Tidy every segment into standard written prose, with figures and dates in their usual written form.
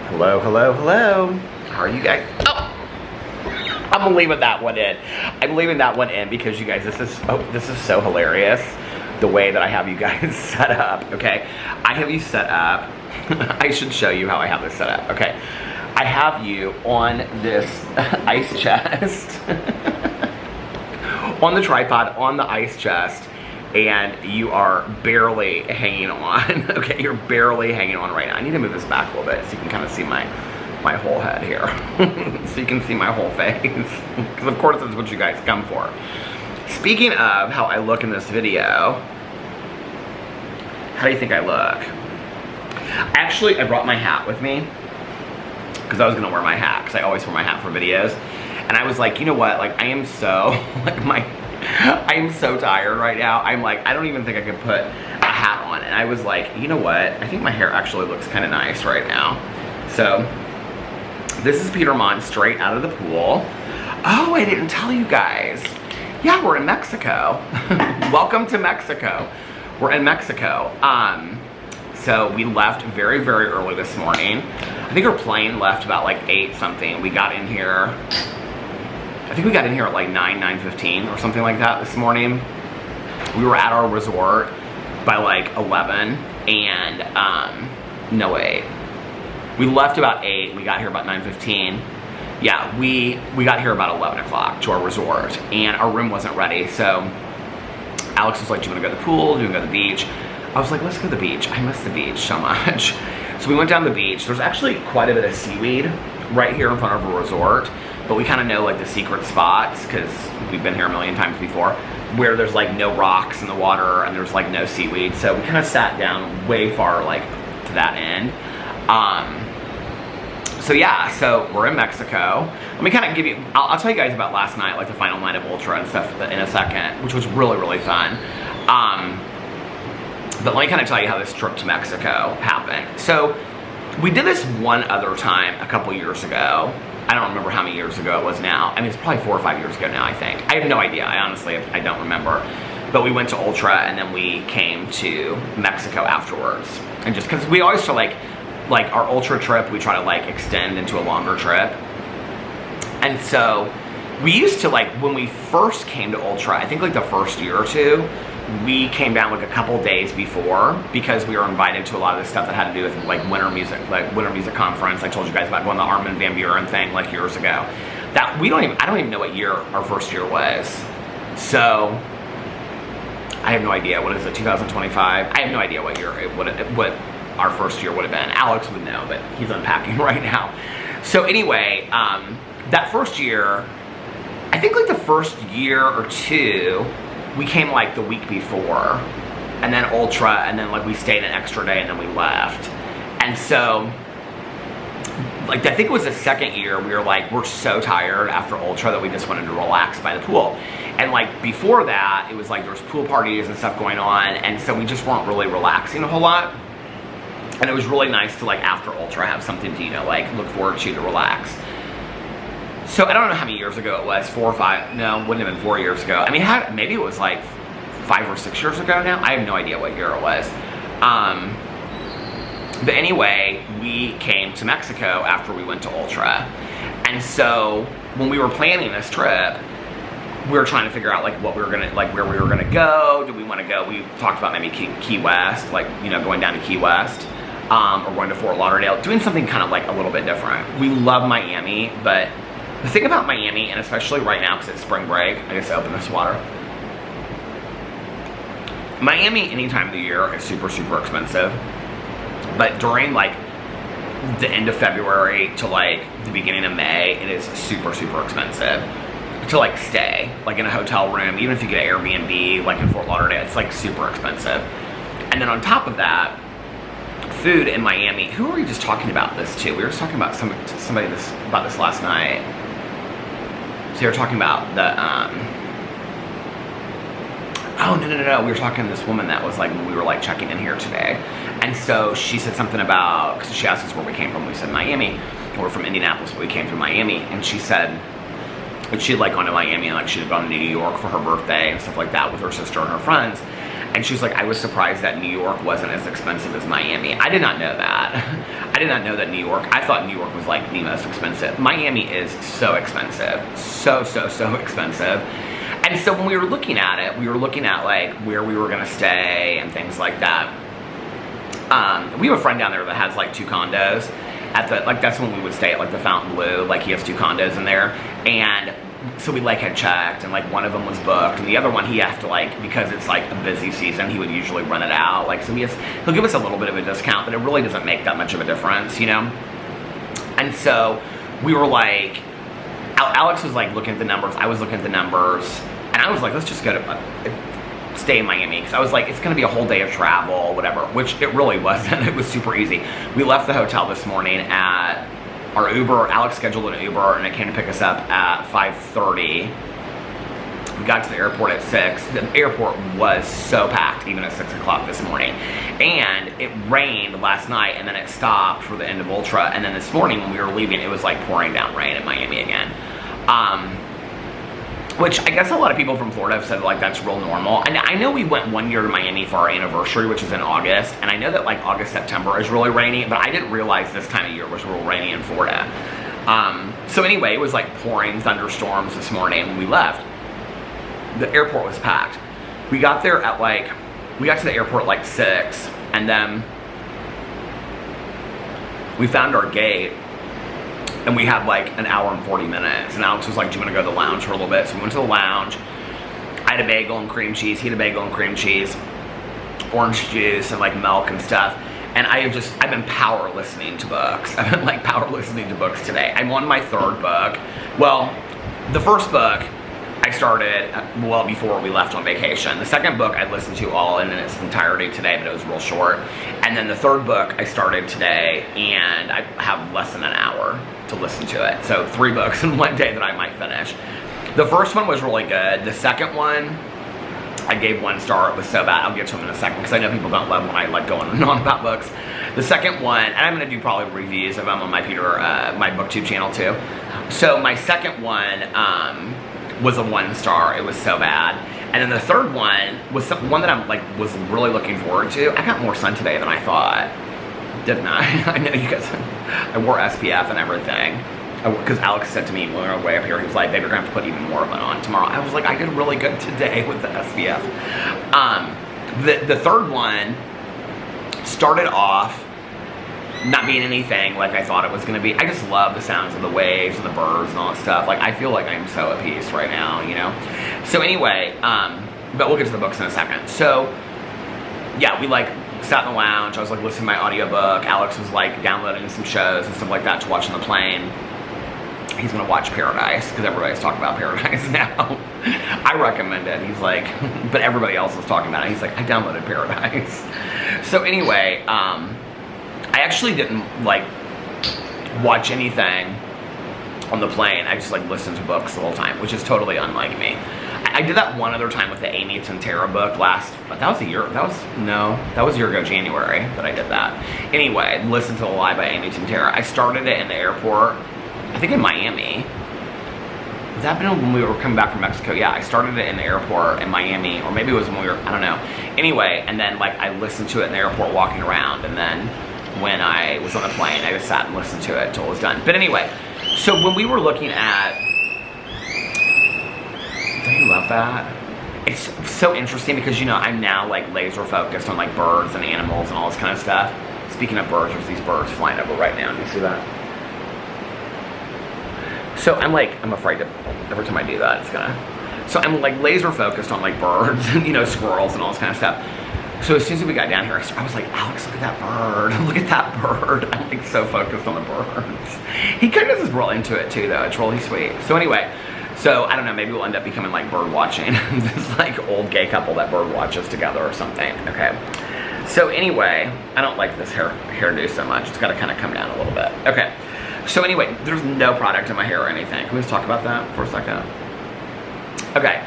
Hello, hello, hello. How are you guys? Oh! I'm leaving that one in. I'm leaving that one in because you guys, this is so hilarious. The way that I have you guys set up, okay? I have you set up. I should show you how I have this set up, okay? I have you on this ice chest. On the tripod, on the ice chest. And you are barely hanging on. Okay, you're barely hanging on right now. I need to move this back a little bit so you can kind of see my whole head here. So you can see my whole face. Because of course that's what you guys come for. Speaking of how I look in this video, how do you think I look? Actually, I brought my hat with me because I was gonna wear my hat because I always wear my hat for videos. And I was like, you know what? Like, I am so I am so tired right now. I'm like, I don't even think I could put a hat on. And I was like, you know what? I think my hair actually looks kind of nice right now. So, this is Peter Monn straight out of the pool. Oh, I didn't tell you guys. Yeah, we're in Mexico. Welcome to Mexico. We're in Mexico. So we left very, very early this morning. I think our plane left about like 8 something. We got in here, I think we got in here at like 9:15 or something like that this morning. We were at our resort by like 11 and, no wait. We left about 8, we got here about 9:15. Yeah, we got here about 11 o'clock to our resort and our room wasn't ready. So Alex was like, do you want to go to the pool? Do you want to go to the beach? I was like, let's go to the beach. I miss the beach so much. So we went down the beach. There's actually quite a bit of seaweed right here in front of a resort, but we kind of know like the secret spots because we've been here a million times before where there's like no rocks in the water and there's like no seaweed. So we kind of sat down way far like to that end. So yeah, so we're in Mexico. Let me kind of give you, I'll tell you guys about last night, like the final night of Ultra and stuff in a second, which was really, really fun. But let me kind of tell you how this trip to Mexico happened. So we did this one other time a couple years ago. I don't remember how many years ago it was now. I mean, it's probably 4 or 5 years ago now, I think. I have no idea. I honestly, I don't remember. But we went to Ultra and then we came to Mexico afterwards. And just because we always feel like our Ultra trip, we try to like extend into a longer trip. And so we used to like, when we first came to Ultra, I think like the first year or two, we came down like a couple days before because we were invited to a lot of the stuff that had to do with like winter music conference. I told you guys about going to the Armin van Buuren thing like years ago. That I don't even know what year our first year was. So I have no idea. What is it, 2025? I have no idea what year what our first year would have been. Alex would know, but he's unpacking right now. So anyway, that first year, I think like the first year or two, we came like the week before, and then Ultra, and then like we stayed an extra day, and then we left. And so, like I think it was the second year, we were like, we're so tired after Ultra that we just wanted to relax by the pool. And like before that, it was like there was pool parties and stuff going on, and so we just weren't really relaxing a whole lot. And it was really nice to like after Ultra have something to, you know, like look forward to relax. So I don't know how many years ago it was, 4 or 5, no, it wouldn't have been 4 years ago. I mean, maybe it was like 5 or 6 years ago now. I have no idea what year it was. But anyway, we came to Mexico after we went to Ultra. And so when we were planning this trip, we were trying to figure out like what we were gonna, like where we were gonna go. Do we wanna go, we talked about maybe Key West, like, you know, going down to Key West. Or going to Fort Lauderdale, doing something kind of like a little bit different. We love Miami, but the thing about Miami, and especially right now because it's spring break, I guess I open this water. Miami any time of the year is super, super expensive. But during like the end of February to like the beginning of May, it is super, super expensive to like stay like in a hotel room. Even if you get an Airbnb like in Fort Lauderdale, it's like super expensive. And then on top of that, food in Miami. Who were we just talking about this to? We were just talking about somebody about this last night. So they were talking about the oh no, we were talking to this woman that was like when we were like checking in here today. And so she said something about, because she asked us where we came from. We said Miami. We're from Indianapolis, but we came through Miami. And she said that she had like gone to Miami and like she had gone to New York for her birthday and stuff like that with her sister and her friends. And she was like, I was surprised that New York wasn't as expensive as Miami. I did not know that. I did not know that New York, I thought New York was like the most expensive. Miami is so expensive. So expensive. And so when we were looking at it, we were looking at like where we were gonna stay and things like that. We have a friend down there that has like 2 condos at the, like that's when we would stay at like the Fontainebleau, like he has 2 condos in there. And so we like had checked, and like one of them was booked, and the other one he has to like, because it's like a busy season, he would usually run it out. Like, so he'll give us a little bit of a discount, but it really doesn't make that much of a difference, you know? And so we were like, Alex was like looking at the numbers, I was looking at the numbers, and I was like, let's just go to stay in Miami, because I was like, it's gonna be a whole day of travel, whatever, which it really wasn't. It was super easy. We left the hotel this morning at our Uber. Alex scheduled an Uber, and it came to pick us up at 5:30. We got to the airport at 6. The airport was so packed, even at 6 o'clock this morning. And it rained last night, and then it stopped for the end of Ultra. And then this morning when we were leaving, it was like pouring down rain in Miami again. Which I guess a lot of people from Florida have said like that's real normal. And I know we went 1 year to Miami for our anniversary, which is in August. And I know that like August, September is really rainy, but I didn't realize this time of year was real rainy in Florida. So anyway, it was like pouring thunderstorms this morning when we left. The airport was packed. We got there at like, we got to the airport at like 6, and then we found our gate, and we had like an hour and 40 minutes. And Alex was like, do you want to go to the lounge for a little bit? So we went to the lounge. I had a bagel and cream cheese. He had a bagel and cream cheese, orange juice, and like milk and stuff. And I've been power listening to books. I've been like power listening to books today. I'm on my 3rd book. Well, the first book I started well before we left on vacation. The second book I listened to all in its entirety today, but it was real short. And then the 3rd book I started today, and I have less than an hour to listen to it. So 3 books in one day that I might finish. The first one was really good. The second one, I gave 1 star. It was so bad. I'll get to them in a second, because I know people don't love when I like going on about books. The second one, and I'm going to do probably reviews of them on my my BookTube channel too. So my second one was a 1 star. It was so bad. And then the third one was one that I'm like was really looking forward to. I got more sun today than I thought, didn't I? I know you guys. I wore SPF and everything, because Alex said to me when we were way up here, he was like, babe, you're gonna have to put even more of it on tomorrow. I was like, I did really good today with the SPF. The third one started off not being anything like I thought it was gonna be. I just love the sounds of the waves and the birds and all that stuff. Like, I feel like I'm so at peace right now, you know? So anyway, but we'll get to the books in a second. So yeah, we like sat in the lounge. I was like listening to my audiobook. Alex was like downloading some shows and stuff like that to watch on the plane. He's gonna watch Paradise, because everybody's talking about Paradise now. I recommend it. He's like, but everybody else was talking about it. He's like, I downloaded Paradise. So anyway, I actually didn't like watch anything on the plane. I just like listened to books the whole time, which is totally unlike me. I did that one other time with the Amy Tintera book but that was a year ago, January, that I did that. Anyway, listened to The Lie by Amy Tintera. I started it in the airport, I think in Miami. Would that have been when we were coming back from Mexico? Yeah, I started it in the airport in Miami, or maybe it was when we were, I don't know. Anyway, and then like I listened to it in the airport walking around, and then when I was on the plane, I just sat and listened to it until it was done. But anyway, so when we were looking at, don't you love that? It's so interesting because, you know, I'm now like laser focused on like birds and animals and all this kind of stuff. Speaking of birds, there's these birds flying over right now. Do you see that? So I'm afraid to, every time I do that, it's gonna, so I'm like laser focused on like birds and, you know, squirrels and all this kind of stuff. So as soon as we got down here, I was like, Alex, look at that bird. Look at that bird. I'm like so focused on the birds. He kind of is real into it too, though. It's really sweet. So anyway, so I don't know, maybe we'll end up becoming like bird watching. This like old gay couple that bird watches together or something. Okay. So anyway, I don't like this hairdo so much. It's got to kind of come down a little bit. Okay. So anyway, there's no product in my hair or anything. Can we just talk about that for a second? Okay.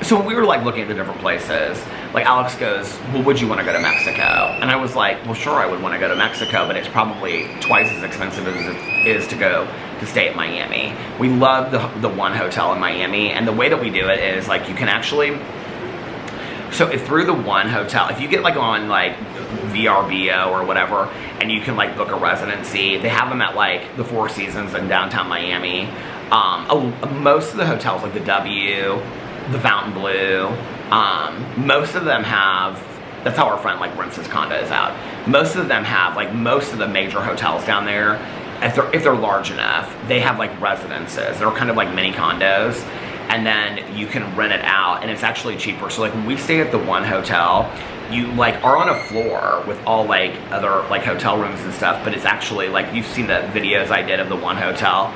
So So when we were like looking at the different places, like Alex goes, well, would you want to go to Mexico? And I was like, well, sure, I would want to go to Mexico, but it's probably twice as expensive as it is to go to stay at Miami. We love the one hotel in Miami, and the way that we do it is like you can actually, so if through the one hotel, if you get like on like VRBO or whatever, and you can like book a residency, they have them at like the Four Seasons in downtown Miami. Most of the hotels, like the W, the Fountain Blue, most of them have, that's how our friend like rents his condos out. Most of them have, like most of the major hotels down there, if they're large enough, they have like residences. They're kind of like mini condos, and then you can rent it out, and it's actually cheaper. So like when we stay at the one hotel, you like are on a floor with all like other like hotel rooms and stuff, but it's actually like, you've seen the videos I did of the one hotel.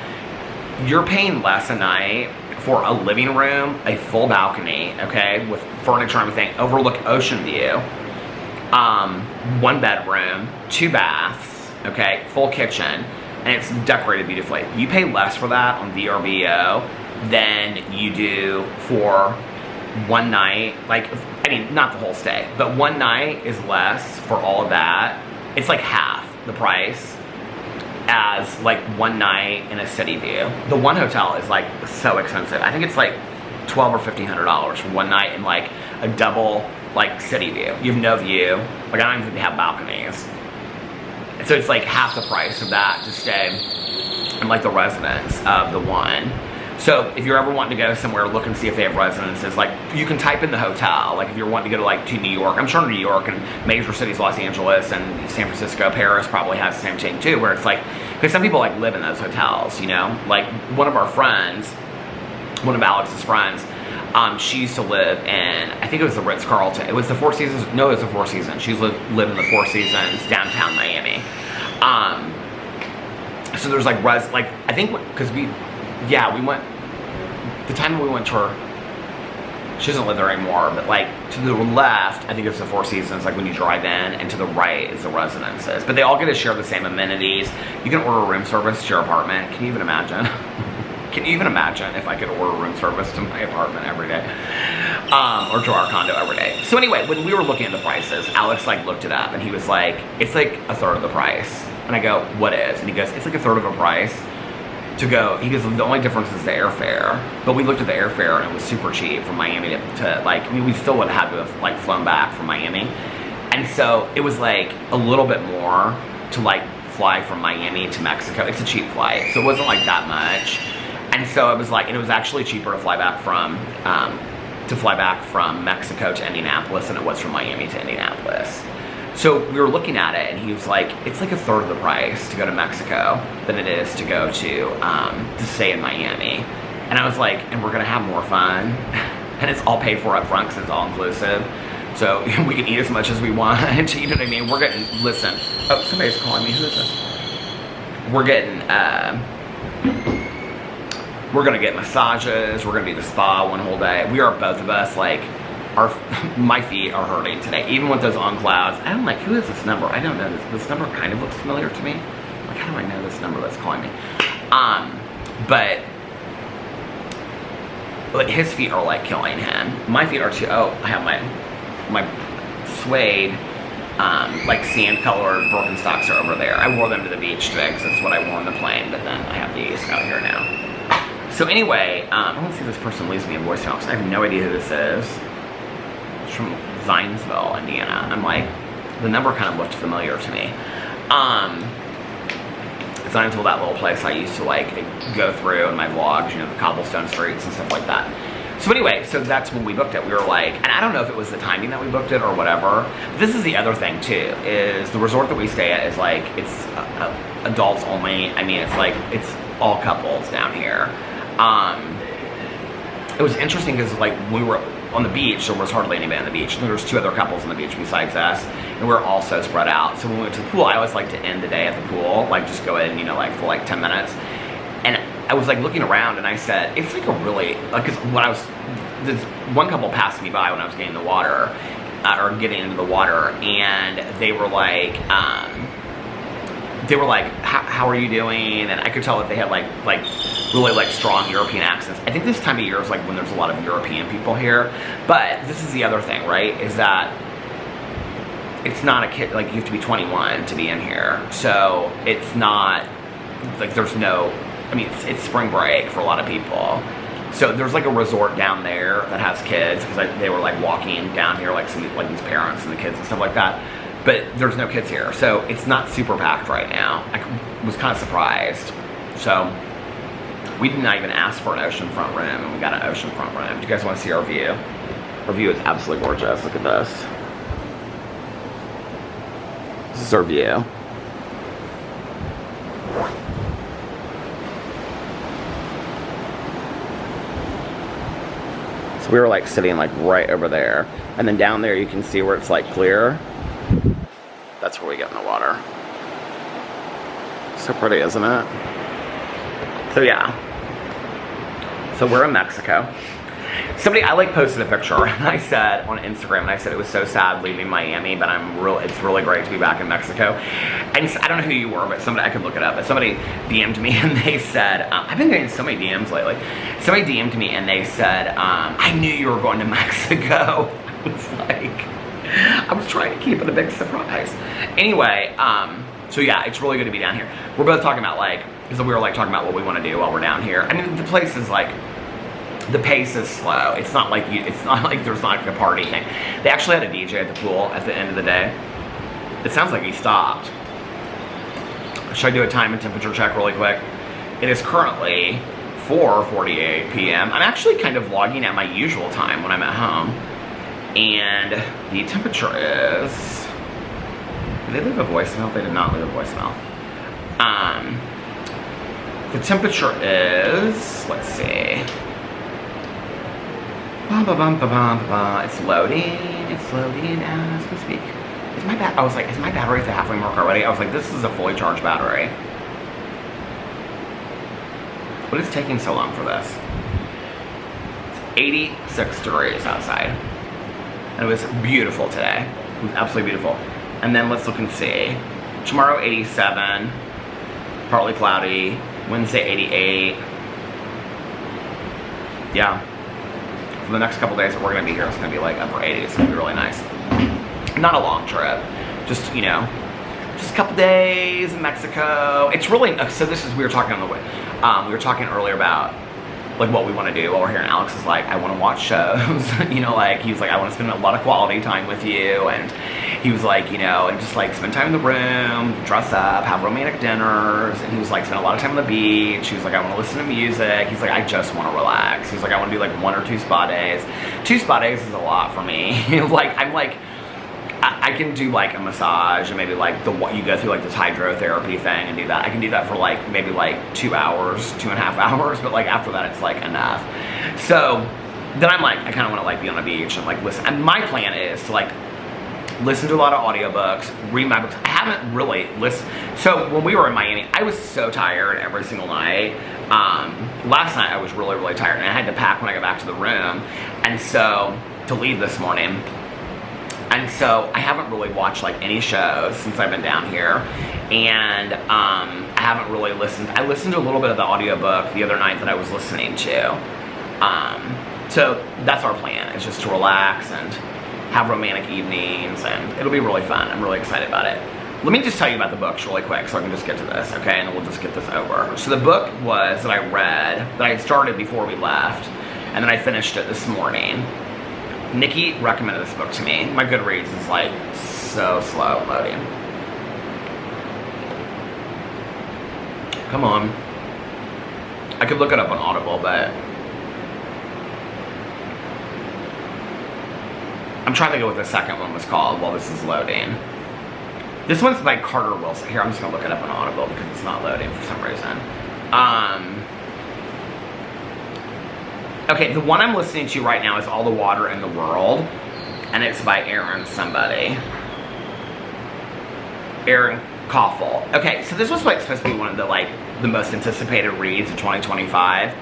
You're paying less a night for a living room, a full balcony, okay, with furniture and everything, overlook ocean view, one bedroom, 2 baths, okay, full kitchen, and it's decorated beautifully. You pay less for that on VRBO than you do for one night. Like, I mean, not the whole stay, but one night is less for all of that. It's like half the price as like one night in a city view. The one hotel is like so expensive. I think it's like $1,200 or $1,500 for one night in like a double like city view. You have no view. Like, I don't even think they have balconies. So it's like half the price of that to stay in like the residence of the one. So if you're ever wanting to go somewhere, look and see if they have residences. Like, you can type in the hotel. Like, if you're wanting to go to like to New York, I'm sure New York and major cities, Los Angeles and San Francisco, Paris probably has the same thing too, where it's like, because some people like live in those hotels, you know? Like, one of our friends, one of Alex's friends, she used to live in, I think it was the Ritz-Carlton. It was the Four Seasons. No, it was the Four Seasons. She lived in the Four Seasons downtown Miami. So there's like I think because we went, the time we went to her, she doesn't live there anymore, but like to the left, I think it's the Four Seasons, like when you drive in, and to the right is the residences. But they all get to share the same amenities. You can order room service to your apartment. Can you even imagine? Can you even imagine if I could order room service to my apartment every day? Or to our condo every day. So anyway, when we were looking at the prices, Alex like looked it up, and he was like, it's like a third of the price. And I go, what is? And he goes, it's like a third of the price to go. He goes, the only difference is the airfare. But we looked at the airfare, and it was super cheap from Miami to like, I mean, we still would have had to have like flown back from Miami. And so it was like a little bit more to like fly from Miami to Mexico. It's a cheap flight, so it wasn't like that much. And so it was like, and it was actually cheaper to fly back from Mexico to Indianapolis than it was from Miami to Indianapolis. So we were looking at it, and he was like, it's like a third of the price to go to Mexico than it is to go to stay in Miami. And I was like, and we're gonna have more fun, and it's all paid for up front because it's all inclusive. So we can eat as much as we want. You know what I mean? We're getting, listen. Oh, somebody's calling me. Who is this? We're gonna get massages. We're gonna be at the spa one whole day. We are, both of us, like, my feet are hurting today. Even with those on clouds. I'm like, who is this number? I don't know. This number kind of looks familiar to me. Like, how do I know this number that's calling me? But his feet are like killing him. My feet are too. Oh, I have my suede, like sand-colored Birkenstocks are over there. I wore them to the beach today because that's what I wore on the plane, but then I have these out here now. So anyway, I want to see if this person leaves me a voicemail because I have no idea who this is. It's from Zionsville, Indiana. I'm like, the number kind of looked familiar to me. Zionsville, that little place I used to like go through in my vlogs, you know, the cobblestone streets and stuff like that. So anyway, so that's when we booked it. We were like, and I don't know if it was the timing that we booked it or whatever. This is the other thing too, is the resort that we stay at is like, it's adults only. I mean, it's like, it's all couples down here. It was interesting because like we were on the beach, there was hardly anybody on the beach. There was 2 other couples on the beach besides us, and we were all so spread out. So when we went to the pool, I always like to end the day at the pool, like just go in, you know, like for like 10 minutes. And I was like looking around, and I said, it's like a really, like, cause when I was, this one couple passed me by when I was getting in the water, or getting into the water, and they were like, they were like, how are you doing? And I could tell that they had like really like strong European accents. I think this time of year is like when there's a lot of European people here. But this is the other thing, right? Is that it's not a kid, like you have to be 21 to be in here. So it's not, like there's no, I mean, it's spring break for a lot of people. So there's like a resort down there that has kids, because they were like walking down here, like like these parents and the kids and stuff like that. But there's no kids here, so it's not super packed right now. I was kind of surprised. So we did not even ask for an oceanfront room, and we got an oceanfront room. Do you guys want to see our view? Our view is absolutely gorgeous. Look at this. This is our view. So we were like sitting like right over there, and then down there you can see where it's like clear. That's where we get in the water. So pretty, isn't it? So yeah. So we're in Mexico. Somebody, I like posted a picture, and I said on Instagram, and I said it was so sad leaving Miami, but it's really great to be back in Mexico. And I don't know who you were, but somebody, I could look it up, but somebody DM'd me and they said, I've been getting so many DMs lately. Somebody DM'd me and they said, I knew you were going to Mexico. I was like, I was trying to keep it a big surprise. Anyway, so yeah, it's really good to be down here. We're both talking about like, because we were like talking about what we want to do while we're down here. I mean, the place is like, the pace is slow. It's not like it's not like there's not like a party thing. They actually had a DJ at the pool at the end of the day. It sounds like he stopped. Should I do a time and temperature check really quick? It is currently 4:48 p.m. I'm actually kind of vlogging at my usual time when I'm at home. And the temperature is... Did they leave a voicemail? They did not leave a voicemail. The temperature is... Let's see. It's loading. It's loading as we speak. I was like, is my battery at the halfway mark already? I was like, this is a fully charged battery. What is taking so long for this? It's 86 degrees outside. And it was beautiful today. It was absolutely beautiful. And then let's look and see. Tomorrow, 87. Partly cloudy. Wednesday, 88. Yeah. For the next couple days that we're going to be here, it's going to be like upper 80s. It's going to be really nice. Not a long trip. Just, you know, just a couple days in Mexico. It's really, so this is, we were talking on the way. We were talking earlier about like what we want to do while we're here, and Alex is like, I want to watch shows. You know, like he was like, I want to spend a lot of quality time with you, and he was like, you know, and just like spend time in the room, dress up, have romantic dinners, and he was like, spend a lot of time on the beach. He was like, I want to listen to music. He's like, I just want to relax. He's like, I want to do like 1 or 2 spa days. 2 spa days is a lot for me. Like I'm like, I can do like a massage and maybe like you go through like this hydrotherapy thing and do that. I can do that for like maybe like 2 hours, 2.5 hours, but like after that it's like enough. So then I'm like, I kind of want to like be on a beach and like listen. And my plan is to like listen to a lot of audiobooks, read my books. I haven't really listened. So when we were in Miami, I was so tired every single night. Last night I was really, really tired, and I had to pack when I got back to the room, and so to leave this morning. And so I haven't really watched like any shows since I've been down here, and I haven't really listened. I listened to a little bit of the audiobook the other night that I was listening to. So that's our plan, is just to relax and have romantic evenings, and it'll be really fun. I'm really excited about it. Let me just tell you about the books really quick so I can just get to this, okay? And then we'll just get this over. So the book was that I read, that I had started before we left, and then I finished it this morning. Nikki recommended this book to me. My Goodreads is like so slow loading. Come on. I could look it up on Audible, but I'm trying to go with the second one was called while this is loading. This one's by Carter Wilson. Here, I'm just gonna look it up on Audible because it's not loading for some reason. Okay, the one I'm listening to right now is All the Water in the World, and it's by Aaron somebody. Aaron Koffel. Okay, so this was like supposed to be one of the most anticipated reads of 2025.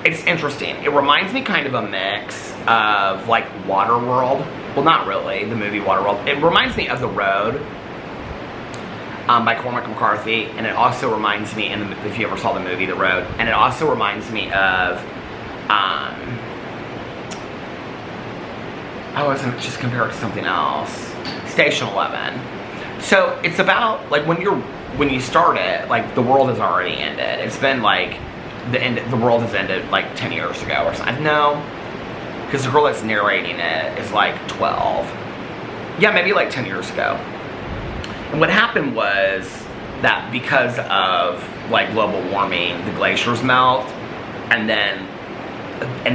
It's interesting. It reminds me kind of a mix of like Waterworld. Well, not really, the movie Waterworld. It reminds me of The Road. by Cormac McCarthy, and it also reminds me, if you ever saw the movie The Road, and it also reminds me of, I wasn't just compared to something else, Station 11. So it's about, like, when you start it, like, the world has already ended. It's been like, the world has ended like 10 years ago or something. No, because the girl that's narrating it is like 12. Yeah, maybe like 10 years ago. And what happened was that because of like global warming, the glaciers melt, and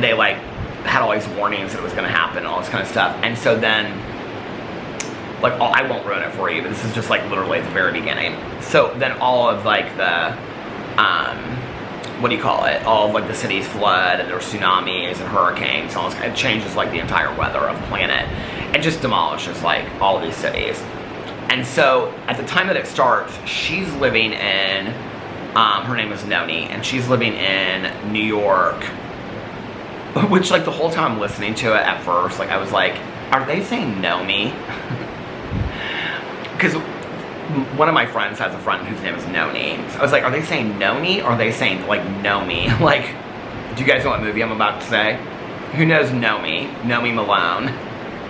they like had all these warnings that it was going to happen and all this kind of stuff. And so then, like, I won't ruin it for you, but this is just like literally at the very beginning. So then all of like the, what do you call it? All of like the cities flood, and there's tsunamis and hurricanes. And all this, it changes like the entire weather of the planet, and just demolishes like all of these cities. And so at the time that it starts, she's living in, her name is Noni, and she's living in New York. Which, like, the whole time I'm listening to it at first, like, I was like, are they saying Noni? Because one of my friends has a friend whose name is Noni. So I was like, are they saying Noni, or are they saying, like, Nomi? Like, do you guys know what movie I'm about to say? Who knows Nomi? Nomi Malone.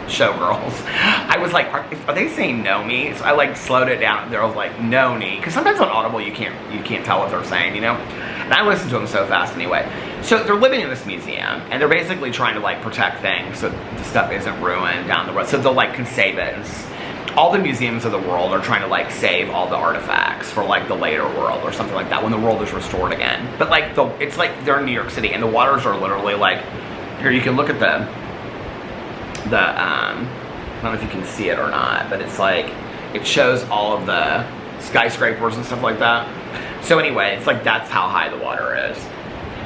Showgirls. I was like, are they saying Nomi? So I, like, slowed it down. There was like, Noni. Because sometimes on Audible you can't tell what they're saying, you know? And I listen to them so fast anyway. So they're living in this museum, and they're basically trying to, like, protect things so the stuff isn't ruined down the road. So they'll, like, can save it. And all the museums of the world are trying to, like, save all the artifacts for, like, the later world or something like that, when the world is restored again. But, like, it's like they're in New York City, and the waters are literally, like, here, you can look at the I don't know if you can see it or not, but it's like, it shows all of the skyscrapers and stuff like that. So anyway, it's like, that's how high the water is.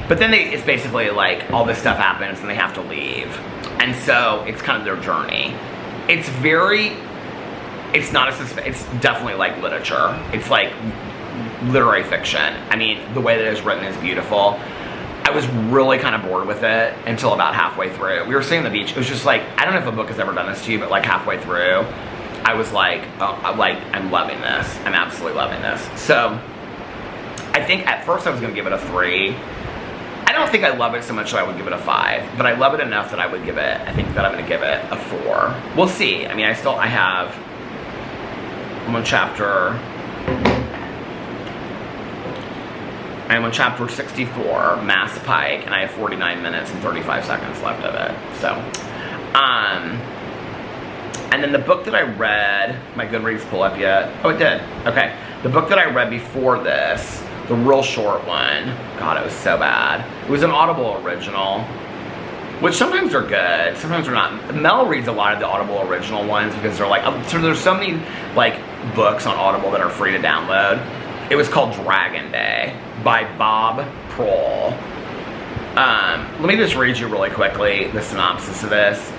But then it's basically like, all this stuff happens and they have to leave. And so, it's kind of their journey. It's definitely like literature. It's like literary fiction. I mean, the way that it's written is beautiful. I was really kind of bored with it until about halfway through. We were sitting on the beach. It was just like, I don't know if a book has ever done this to you, but like halfway through, I was like, oh, I'm loving this. I'm absolutely loving this. So, I think at first I was going to give it a 3. I don't think I love it so much that I would give it a 5, but I love it enough that I would give it, I think that I'm going to give it a 4. We'll see. I mean, I'm on chapter 64, Mass Pike, and I have 49 minutes and 35 seconds left of it. So, and then the book that I read, my Goodreads pull up yet? Oh, it did. Okay. The book that I read before this, the real short one, God, it was so bad. It was an Audible original, which sometimes are good, sometimes they're not. Mel reads a lot of the Audible original ones because they're like, so there's so many, like, books on Audible that are free to download. It was called Dragon Day by Bob Prohl. Let me just read you really quickly the synopsis of this.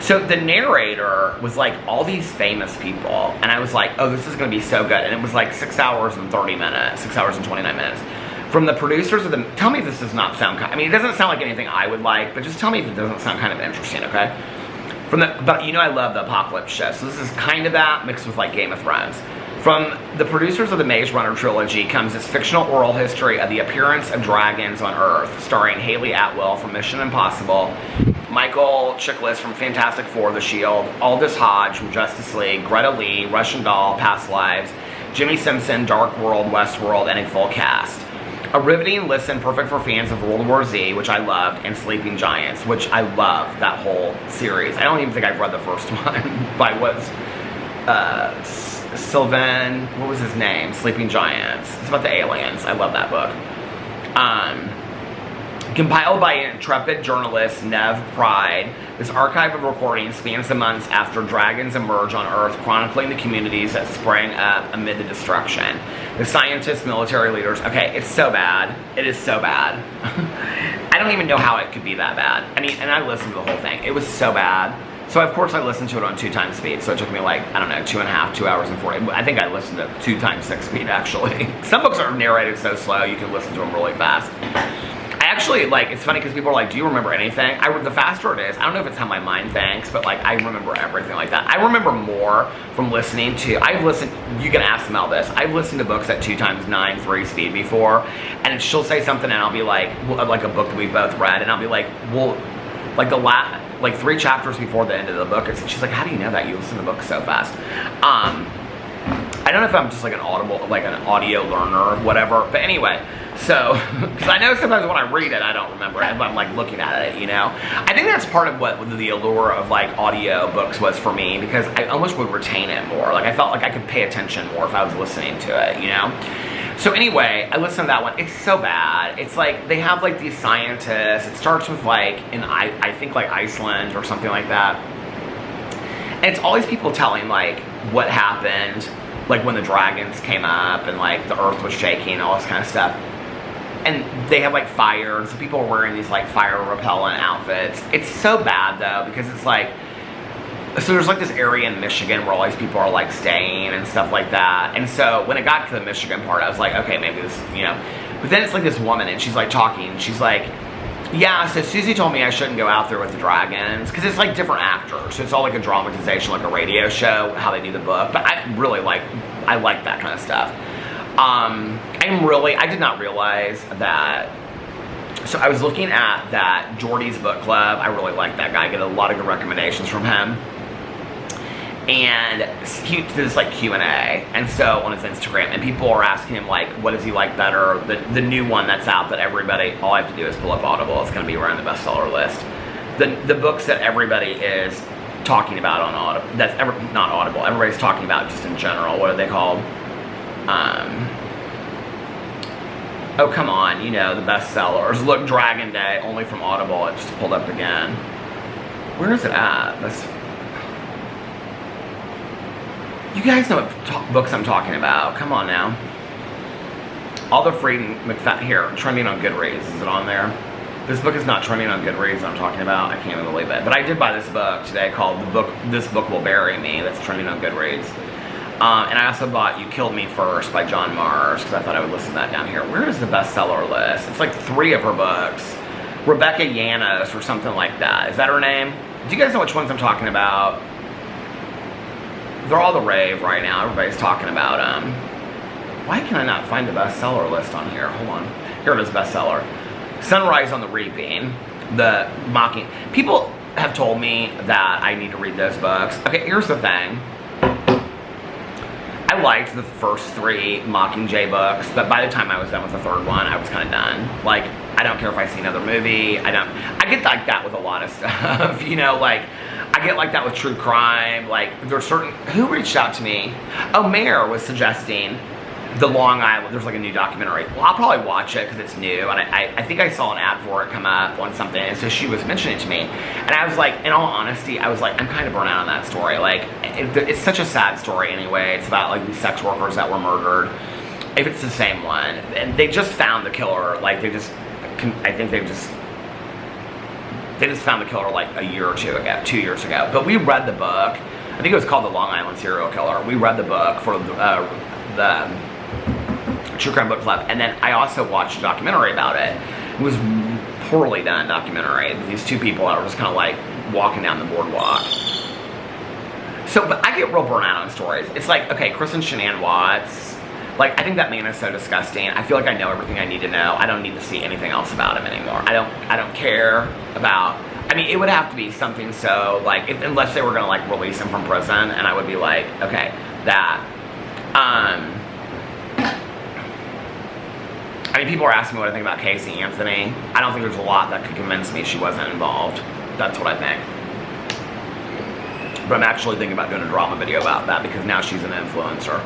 So the narrator was like all these famous people, and I was like, oh, this is going to be so good. And it was like 6 hours and 30 minutes, 6 hours and 29 minutes. From the producers of tell me if this does not sound, I mean, it doesn't sound like anything I would like, but just tell me if it doesn't sound kind of interesting, okay? But you know I love the Apocalypse show, so this is kind of that mixed with like Game of Thrones. From the producers of the Maze Runner trilogy comes this fictional oral history of the appearance of dragons on Earth, starring Haley Atwell from Mission Impossible, Michael Chiklis from Fantastic Four: The Shield, Aldous Hodge from Justice League, Greta Lee, Russian Doll, Past Lives, Jimmy Simpson, Dark World, Westworld, and a full cast. A riveting listen perfect for fans of World War Z, which I loved, and Sleeping Giants, which I love that whole series. I don't even think I've read the first one by Sylvain, what was his name? Sleeping Giants. It's about the aliens. I love that book. Compiled by intrepid journalist Nev Pride, this archive of recordings spans the months after dragons emerge on Earth, chronicling the communities that sprang up amid the destruction. The scientists, military leaders. Okay, it's so bad. It is so bad. I don't even know how it could be that bad. I mean, and I listened to the whole thing. It was so bad. So of course I listened to it on 2 times speed, so it took me like, I don't know, 2.5, 2 hours and 40. I think I listened to 2 times 6 speed actually. Some books are narrated so slow you can listen to them really fast. I Actually, like, it's funny because people are like, do you remember anything? The faster it is, I don't know if it's how my mind thinks, but like, I remember everything like that. I remember more from listening to, you can ask Mel this, I've listened to books at 2 times 9, 3 speed before, and she'll say something and I'll be like a book that we both read, and I'll be like, well, like 3 chapters before the end of the book, she's like, how do you know that? You listen to books so fast. I don't know if I'm just like an audio learner or whatever, but anyway, so, because I know sometimes when I read it, I don't remember it, if I'm like looking at it, you know? I think that's part of what the allure of like audio books was for me, because I almost would retain it more. Like I felt like I could pay attention more if I was listening to it, you know? So anyway, I listened to that one. It's so bad. It's like, they have like these scientists. It starts with like, I think like Iceland or something like that. And it's always people telling like what happened, like when the dragons came up and like the earth was shaking and all this kind of stuff. And they have like fire, and so people are wearing these like fire repellent outfits. It's so bad though, because it's like, so there's like this area in Michigan where all these people are like staying and stuff like that. And so when it got to the Michigan part, I was like, okay, maybe this, you know. But then it's like this woman, and she's like talking, and she's like, yeah, so Susie told me I shouldn't go out there with the dragons, because it's like different actors. So it's all like a dramatization, like a radio show, how they do the book. But I like that kind of stuff. I did not realize that. So I was looking at that Jordy's Book Club. I really like that guy. I get a lot of good recommendations from him. And he did this like Q&A, and so on his Instagram, and people are asking him like, what does he like better? The new one that's out that everybody, all I have to do is pull up Audible. It's going to be around the bestseller list. The books that everybody is talking about on Audible, not Audible, everybody's talking about just in general. What are they called? Oh, come on, you know, the bestsellers. Look, Dragon Day, only from Audible. It just pulled up again. Where is it at? You guys know what books I'm talking about. Come on now. All the Freedom McFadden, here, trending on Goodreads. Is it on there? This book is not trending on Goodreads I'm talking about. I can't even believe it. But I did buy this book today called This Book Will Bury Me. That's trending on Goodreads. And I also bought You Killed Me First by John Mars, because I thought I would listen to that down here. Where is the bestseller list? It's like 3 of her books. Rebecca Yanos or something like that. Is that her name? Do you guys know which ones I'm talking about? They're all the rave right now. Everybody's talking about them. Why can I not find the bestseller list on here? Hold on. Here it is, bestseller. Sunrise on the Reaping. The Mocking. People have told me that I need to read those books. Okay, here's the thing. I liked the first 3 Mockingjay books, but by the time I was done with the 3rd one, I was kind of done. Like, I don't care if I see another movie. I get like that with a lot of stuff, you know, like, I get like that with true crime. Like, there's certain, who reached out to me? Oh, Mare was suggesting the Long Island, there's like a new documentary. Well, I'll probably watch it because it's new, and I think I saw an ad for it come up on something, and so she was mentioning it to me, and I was like, in all honesty, I was like, I'm kind of burnt out on that story. Like, it's such a sad story anyway. It's about like these sex workers that were murdered, if it's the same one, and they just found the killer. Like, I think they just found the killer like a year or 2 ago, 2 years ago. But we read the book. I think it was called The Long Island Serial Killer. We read the book for the True Crime Book Club, and then I also watched a documentary about it. It was poorly done documentary. These 2 people that were just kind of like walking down the boardwalk. So, but I get real burnt out on stories. It's like, okay, Kristen Shanann Watts, like, I think that man is so disgusting. I feel like I know everything I need to know. I don't need to see anything else about him anymore. I don't care about, I mean, it would have to be something so, like, unless they were gonna, like, release him from prison, and I would be like, okay, that. I mean, people are asking me what I think about Casey Anthony. I don't think there's a lot that could convince me she wasn't involved. That's what I think. But I'm actually thinking about doing a drama video about that, because now she's an influencer.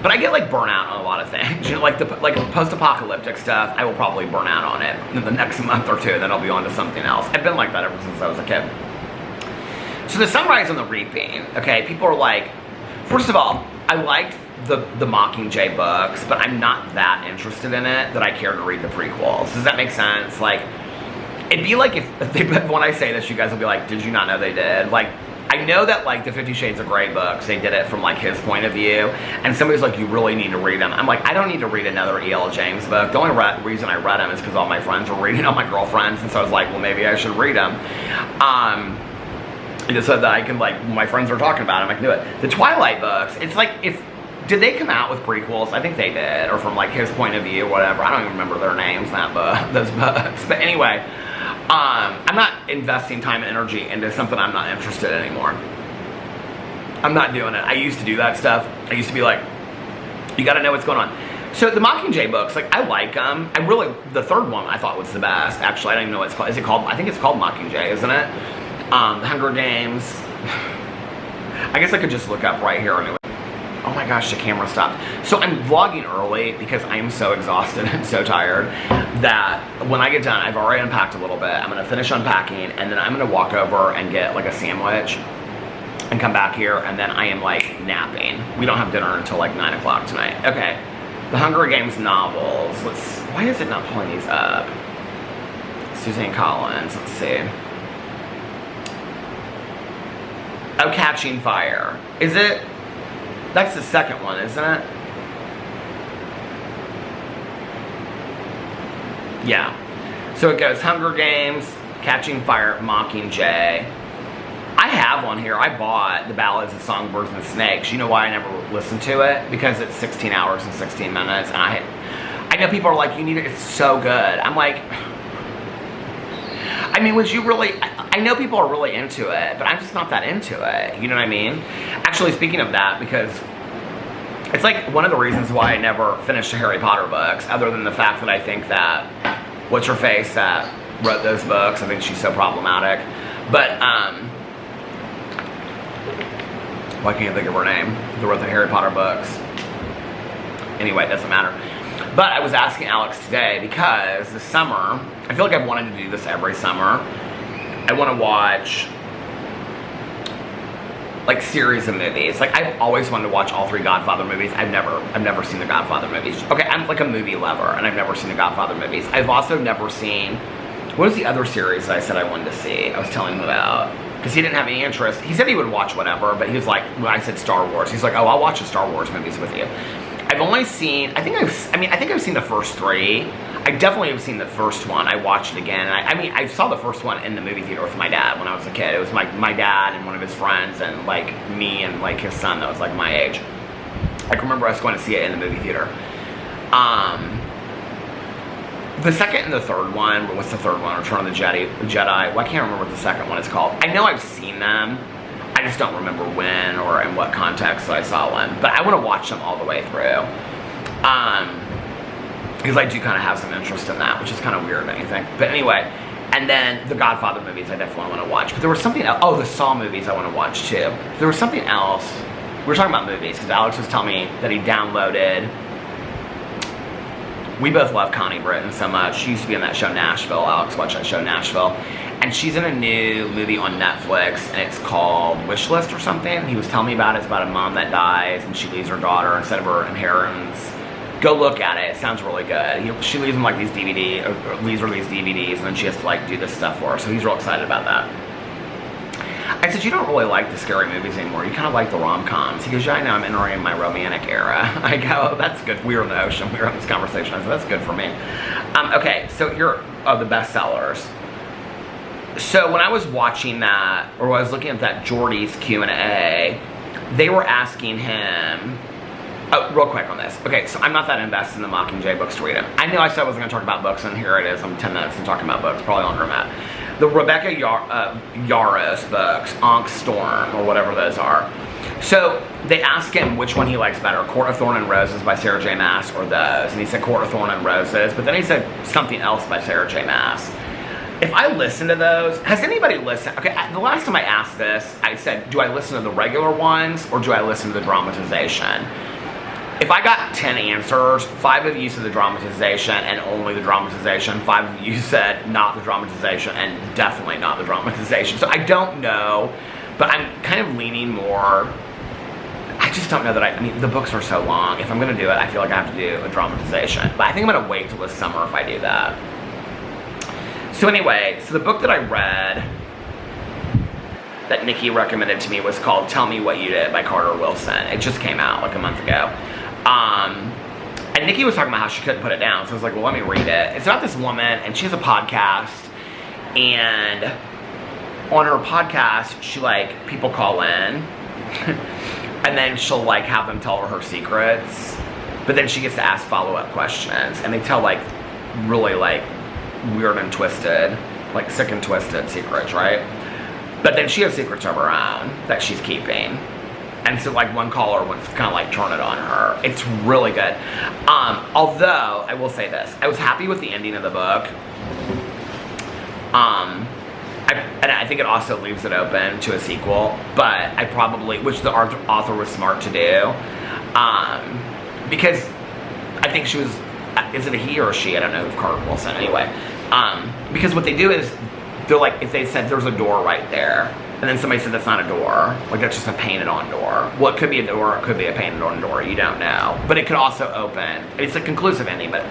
But I get like burnout on a lot of things. You know, like post-apocalyptic stuff, I will probably burn out on it in the next month or 2, then I'll be on to something else. I've been like that ever since I was a kid. So the Sunrise on the Reaping, okay, people are like, first of all, I liked the Mockingjay books, but I'm not that interested in it that I care to read the prequels. Does that make sense? Like, it'd be like if they, when I say this, you guys will be like, did you not know they did? Like, I know that like the 50 Shades of Grey books, they did it from like his point of view, and somebody's like, you really need to read them. I'm like, I don't need to read another E.L. James book. The only reason I read them is because all my friends were reading, all my girlfriends, and so I was like, well, maybe I should read them. Just so that I can, like, when my friends are talking about them, I can do it. The Twilight books, it's like, did they come out with prequels? I think they did, or from like his point of view, whatever. I don't even remember their names in those books. But anyway, I'm not investing time and energy into something I'm not interested in anymore. I'm not doing it. I used to do that stuff. I used to be like, you gotta know what's going on. So the Mockingjay books, like, I like them. The third one I thought was the best. Actually, I don't even know what it's called. Is it called, I think it's called Mockingjay, isn't it? The Hunger Games. I guess I could just look up right here anyway. Oh my gosh, the camera stopped. So I'm vlogging early because I am so exhausted and so tired that when I get done, I've already unpacked a little bit. I'm gonna finish unpacking and then I'm gonna walk over and get like a sandwich and come back here, and then I am like napping. We don't have dinner until like 9 o'clock tonight. Okay, the Hunger Games novels. Why is it not pulling these up? Suzanne Collins, let's see. Oh, Catching Fire. Is it? That's the second one, isn't it? Yeah. So it goes Hunger Games, Catching Fire, Mockingjay. I have one here. I bought The Ballads of Songbirds and Snakes. You know why I never listened to it? Because it's 16 hours and 16 minutes. And I know people are like, you need it. It's so good. I'm like, I mean, would you really... I know people are really into it, but I'm just not that into it. You know what I mean? Actually, speaking of that, because it's like one of the reasons why I never finished the Harry Potter books, other than the fact that I think that what's-her-face that wrote those books, I think she's so problematic. But, why can't I think of her name? Who wrote the Harry Potter books? Anyway, it doesn't matter. But I was asking Alex today because this summer, I feel like I've wanted to do this every summer. I want to watch like series of movies. Like I've always wanted to watch all 3 Godfather movies. I've never seen the Godfather movies. Okay, I'm like a movie lover and I've never seen the Godfather movies. I've also never seen, what was the other series that I said I wanted to see? I was telling him about, because he didn't have any interest. He said he would watch whatever, but he was like, when I said Star Wars, he's like, oh, I'll watch the Star Wars movies with you. I've only seen, I think I've seen the first 3. I definitely have seen the first one. I watched it again. And I saw the first one in the movie theater with my dad when I was a kid. It was my dad and one of his friends and like me and like his son that was like my age. I can remember us going to see it in the movie theater. The second and the third one, what's the third one? Return of the Jedi. Well, I can't remember what the second one is called. I know I've seen them. I just don't remember when or in what context I saw one. But I want to watch them all the way through. Because I do kind of have some interest in that, which is kind of weird, don't you think? But anyway, and then the Godfather movies I definitely want to watch. But there was something else. Oh, the Saw movies I want to watch too. There was something else. We were talking about movies because Alex was telling me that he downloaded. We both love Connie Britton so much. She used to be in that show Nashville. Alex watched that show Nashville. And she's in a new movie on Netflix, and it's called Wishlist or something. He was telling me about it. It's about a mom that dies, and she leaves her daughter instead of her inheritance. Go look at it. It sounds really good. She leaves him like these DVDs, or leaves her these DVDs, and then she has to like do this stuff for her. So he's real excited about that. I said, you don't really like the scary movies anymore. You kind of like the rom-coms. He goes, yeah, I know, I'm entering my romantic era. I go, oh, that's good. We were in the ocean. We were having this conversation. I said, that's good for me. Okay, so here are the bestsellers. So when I was watching that, or I was looking at that Jordy's Q&A, they were asking him, oh, real quick on this. Okay, so I'm not that invested in the Mockingjay books to read them. I know I said I wasn't going to talk about books, and here it is. I'm 10 minutes and talking about books, probably longer than that. The Rebecca Yarros books, Ankh Storm, or whatever those are. So they asked him which one he likes better, Court of Thorn and Roses by Sarah J. Maas or those. And he said Court of Thorn and Roses, but then he said something else by Sarah J. Maas. If I listen to those, has anybody listened? Okay, the last time I asked this, I said, do I listen to the regular ones or do I listen to the dramatization? If I got 10 answers, 5 of you said the dramatization and only the dramatization, 5 of you said not the dramatization and definitely not the dramatization. So I don't know, but I'm kind of leaning more. I just don't know that I mean, the books are so long. If I'm going to do it, I feel like I have to do a dramatization. But I think I'm going to wait till this summer if I do that. So anyway, so the book that I read that Nikki recommended to me was called Tell Me What You Did by Carter Wilson. It just came out like a month ago. And Nikki was talking about how she couldn't put it down, so I was like, well, let me read it. It's about this woman, and she has a podcast, and on her podcast, she, like, people call in, and then she'll, like, have them tell her secrets, but then she gets to ask follow-up questions, and they tell, like, really, like, weird and twisted, like, sick and twisted secrets, right? But then she has secrets of her own that she's keeping. And so, like, one caller would kind of, like, turn it on her. It's really good. Although, I will say this. I was happy with the ending of the book. And I think it also leaves it open to a sequel. But I probably, which the author was smart to do. Because I think she was, is it a he or a she? I don't know, Carter Wilson. Anyway. Because what they do is, they're like, if they said there's a door right there, and then somebody said that's not a door, like that's just a painted on door. Well, it could be a door, it could be a painted on door, you don't know. But it could also open. It's a conclusive ending, but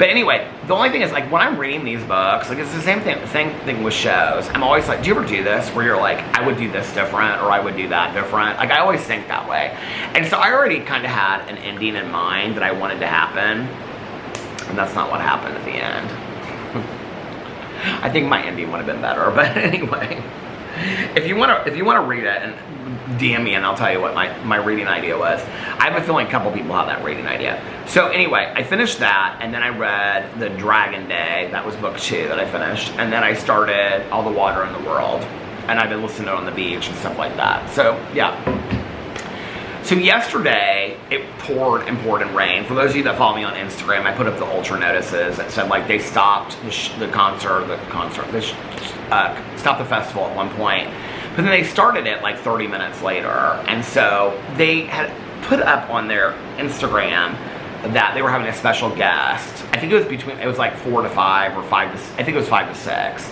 anyway, the only thing is, like, when I'm reading these books, like, it's the same thing with shows. I'm always like, do you ever do this? Where you're like, I would do this different, or I would do that different. Like, I always think that way. And so I already kind of had an ending in mind that I wanted to happen, and that's not what happened at the end. I think my ending would have been better, but anyway. If you want to read it, and DM me and I'll tell you what my reading idea was. I have a feeling a couple people have that reading idea. So anyway, I finished that, and then I read The Dragon Day. That was book 2 that I finished. And then I started All the Water in the World. And I've been listening to it on the beach and stuff like that. So, yeah. So yesterday, it poured and poured and rained. For those of you that follow me on Instagram, I put up the ultra notices that said, like, they stopped they stopped the festival at one point. But then they started it like 30 minutes later. And so they had put up on their Instagram that they were having a special guest. I think it was like 4 to 5 or 5 to, I think it was 5 to 6.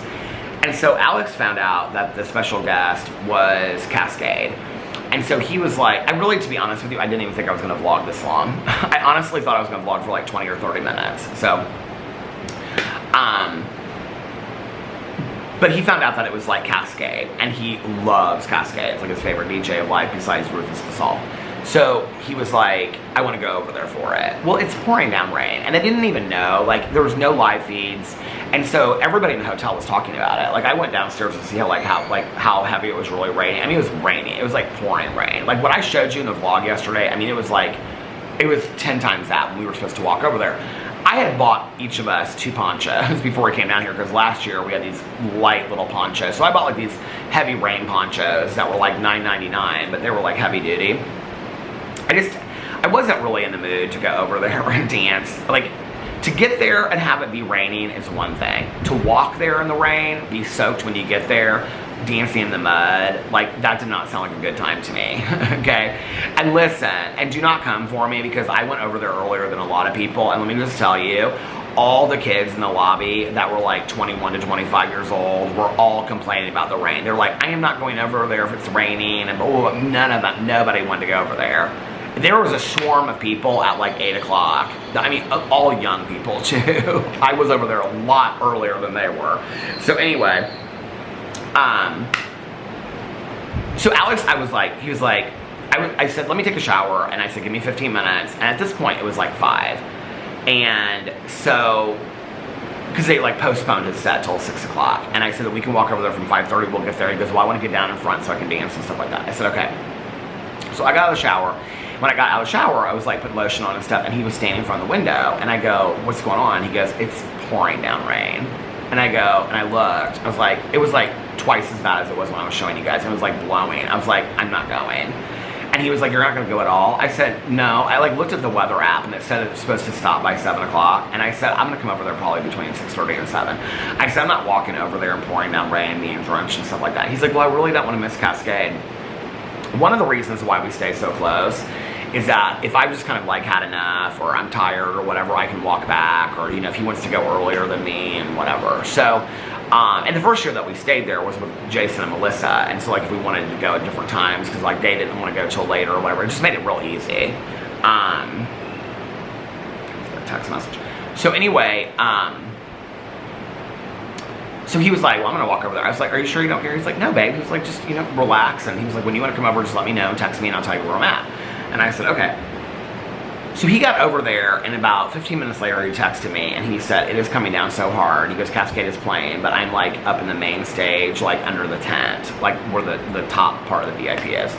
And so Alex found out that the special guest was Cascade. And so he was like, to be honest with you, I didn't even think I was going to vlog this long. I honestly thought I was going to vlog for like 20 or 30 minutes. So, but he found out that it was like Cascade, and he loves Cascade. It's like his favorite DJ of life besides Rufus DeSalle. So he was like, I want to go over there for it. Well, it's pouring down rain, and I didn't even know, like, there was no live feeds. And so everybody in the hotel was talking about it. Like, I went downstairs to see how heavy it was really raining. I mean, it was raining. It was like pouring rain. Like what I showed you in the vlog yesterday, I mean, it was 10 times that when we were supposed to walk over there. I had bought each of us 2 ponchos before we came down here, because last year we had these light little ponchos. So I bought like these heavy rain ponchos that were like $9.99, but they were like heavy duty. I wasn't really in the mood to go over there and dance. Like, to get there and have it be raining is one thing. To walk there in the rain, be soaked when you get there, dancing in the mud, like, that did not sound like a good time to me, okay? And listen, and do not come for me, because I went over there earlier than a lot of people, and let me just tell you, all the kids in the lobby that were like 21 to 25 years old were all complaining about the rain. They're like, I am not going over there if it's raining, and none of them, nobody wanted to go over there. There was a swarm of people at like 8 o'clock. I mean, all young people too. I was over there a lot earlier than they were. So anyway, so Alex, he was like, I said, let me take a shower. And I said, give me 15 minutes. And at this point, it was like 5. And so, because they like postponed his set till 6 o'clock. And I said that we can walk over there from 5:30, we'll get there. He goes, well, I want to get down in front so I can dance and stuff like that. I said, okay. So I got out of the shower. When I got out of the shower, I was like putting lotion on and stuff, and he was standing in front of the window, and I go, what's going on? He goes, it's pouring down rain. And I go, and I looked, I was like, it was like twice as bad as it was when I was showing you guys, and it was like blowing. I was like, I'm not going. And he was like, you're not gonna go at all? I said, no. I like looked at the weather app, and it said it was supposed to stop by 7 o'clock, and I said, I'm gonna come over there probably between 6:30 and 7. I said, I'm not walking over there and pouring down rain, being drenched and stuff like that. He's like, well, I really don't want to miss Cascade. One of the reasons why we stay so close is that if I just kind of like had enough, or I'm tired or whatever, I can walk back, or, you know, if he wants to go earlier than me and whatever. So, and the first year that we stayed there was with Jason and Melissa, and so like if we wanted to go at different times, because like they didn't want to go till later or whatever, it just made it real easy. Text message. So anyway, So he was like, well, I'm gonna walk over there. I was like, are you sure you don't care? He's like, no, babe. He was like, just, you know, relax. And he was like, when you wanna come over, just let me know, text me, and I'll tell you where I'm at. And I said, okay. So he got over there, and about 15 minutes later, he texted me, and he said, it is coming down so hard. He goes, Cascade is playing, but I'm like up in the main stage, like under the tent, like where the top part of the VIP is.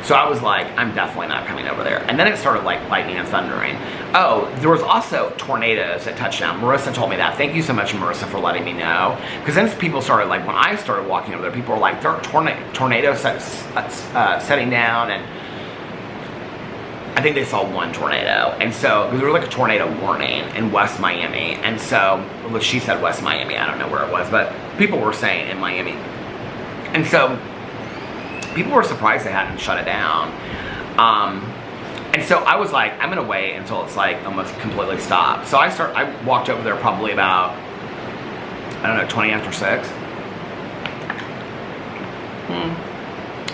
So I was like, I'm definitely not coming over there. And then it started like lightning and thundering. Oh, there was also tornadoes at touchdown. Marissa told me that. Thank you so much, Marissa, for letting me know. Because then people started, like, when I started walking over there, people were like, there are tornadoes setting down, and I think they saw one tornado. And so, there was like a tornado warning in West Miami. And so, well, she said West Miami, I don't know where it was, but people were saying in Miami. And so, people were surprised they hadn't shut it down. And so I was like, I'm gonna wait until it's like almost completely stopped. So I walked over there probably about, I don't know, 20 after 6.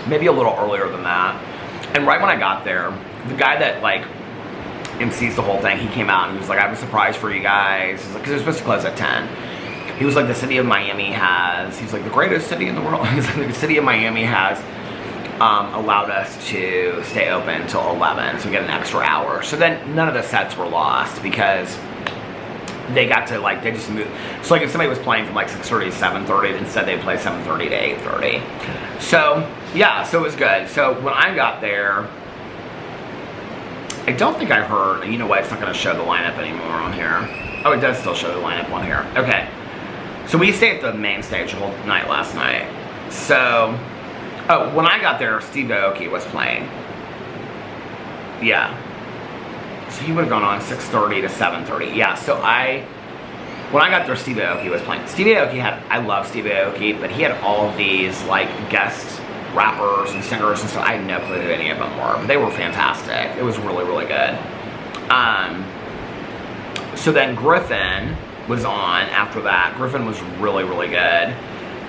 Maybe a little earlier than that. And right when I got there, the guy that like MCs the whole thing, he came out and he was like, I have a surprise for you guys. He's like, because it was supposed to close at 10. He was like, the city of Miami has, he's like, the greatest city in the world. He's like, the city of Miami has allowed us to stay open until 11, so we get an extra hour. So then none of the sets were lost because they got to like, they just moved. So like if somebody was playing from like 6:30 to 7:30, instead they'd play 7:30 to 8:30. So yeah, so it was good. So when I got there, I don't think I heard, you know what, it's not gonna show the lineup anymore on here. Oh, it does still show the lineup on here. Okay. So we stayed at the main stage the whole night last night. So, oh, when I got there, Steve Aoki was playing. Yeah. So he would have gone on 6:30 to 7:30. Yeah, so when I got there, Steve Aoki was playing. Steve Aoki I love Steve Aoki, but he had all of these, like, guest rappers and singers and stuff. I had no clue who any of them were, but they were fantastic. It was really, really good. So then Griffin was on after that. Griffin was really, really good.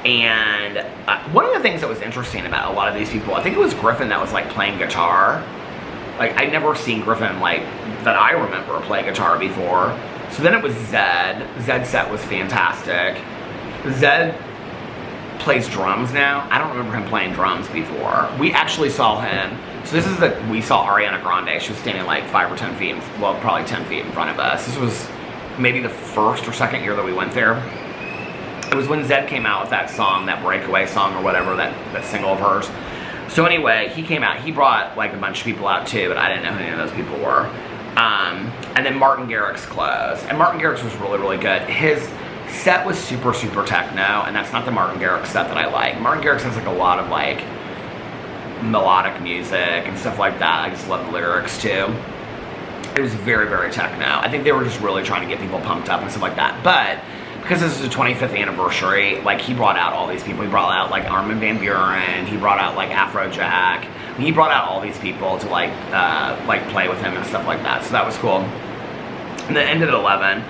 And one of the things that was interesting about a lot of these people, I think it was Griffin that was like playing guitar. Like I'd never seen Griffin like that I remember play guitar before. So then it was Zed. Zed's set was fantastic. Zed plays drums now. I don't remember him playing drums before. We actually saw him. So this is we saw Ariana Grande. She was standing like 5 or 10 feet, well, probably 10 feet in front of us. This was maybe the first or second year that we went there. It was when Zed came out with that song, that breakaway song or whatever, that single of hers. So anyway, he came out. He brought like a bunch of people out too, but I didn't know who any of those people were. And then Martin Garrix closed. And Martin Garrix was really, really good. His set was super, super techno, and that's not the Martin Garrix set that I like. Martin Garrix has like a lot of like melodic music and stuff like that. I just love the lyrics too. It was very, very techno. I think they were just really trying to get people pumped up and stuff like that. But because this is the 25th anniversary, like he brought out all these people. He brought out like Armin van Buuren. He brought out like Afrojack. He brought out all these people to like play with him and stuff like that. So that was cool. And then it ended at 11.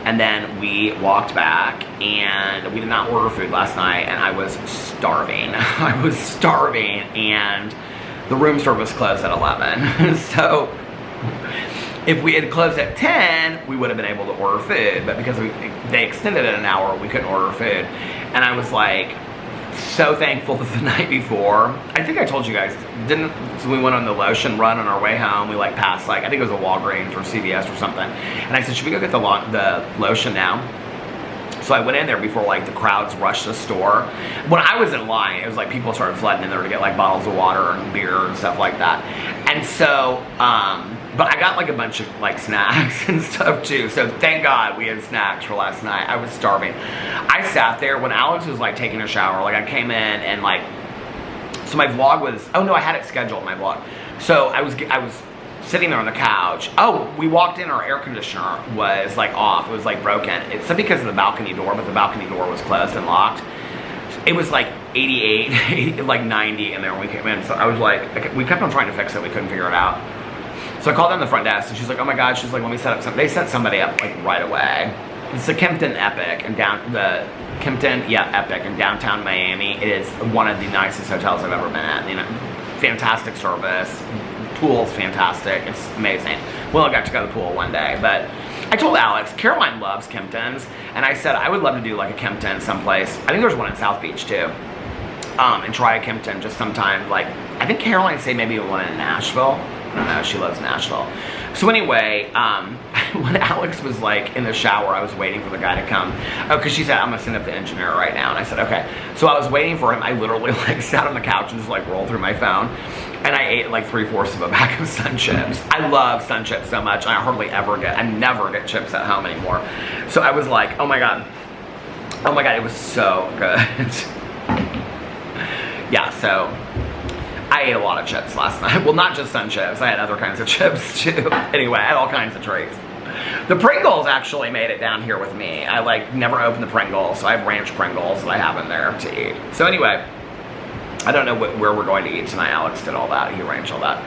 And then we walked back, and we did not order food last night, and I was starving. I was starving, and the room service closed at 11. So if we had closed at 10, we would have been able to order food, but because they extended it an hour, we couldn't order food. And I was like, so thankful that the night before, I think I told you guys, so we went on the lotion run on our way home. We like passed like, I think it was a Walgreens or CVS or something. And I said, should we go get the lotion now? So I went in there before like the crowds rushed the store. When I was in line, it was like people started flooding in there to get like bottles of water and beer and stuff like that. And so, but I got like a bunch of like snacks and stuff too. So thank God we had snacks for last night. I was starving. I sat there when Alex was like taking a shower. Like I came in and like, so my vlog was, oh no, I had it scheduled, my vlog. So I was sitting there on the couch. Oh, we walked in, our air conditioner was like off. It was like broken. It's because of the balcony door, but the balcony door was closed and locked. It was like 88, like 90 in there when we came in. So I was like, we kept on trying to fix it. We couldn't figure it out. So I called down the front desk, and she's like, oh my God, she's like, let me set up something. They set somebody up like right away. It's the Kimpton Epic and Epic in downtown Miami. It is one of the nicest hotels I've ever been at. You know, fantastic service. Pool's fantastic. It's amazing. Well, I got to go to the pool one day, but I told Alex, Caroline loves Kemptons, and I said I would love to do like a Kempton someplace. I think there's one in South Beach too. And try a Kempton just sometime. Like, I think Caroline said maybe one in Nashville. I don't know, she loves Nashville. So anyway, when Alex was like in the shower, I was waiting for the guy to come. Oh, because she said, I'm gonna send up the engineer right now. And I said, okay. So I was waiting for him. I literally like sat on the couch and just like rolled through my phone. And I ate like 3/4 of a bag of Sun Chips. I love Sun Chips so much. I never get chips at home anymore. So I was like, oh my God, it was so good. Yeah, so I ate a lot of chips last night. Well, not just Sun Chips. I had other kinds of chips too. Anyway, I had all kinds of treats. The Pringles actually made it down here with me. I like never opened the Pringles, so I have ranch Pringles that I have in there to eat. So anyway, I don't know where we're going to eat tonight. Alex did all that. He arranged all that.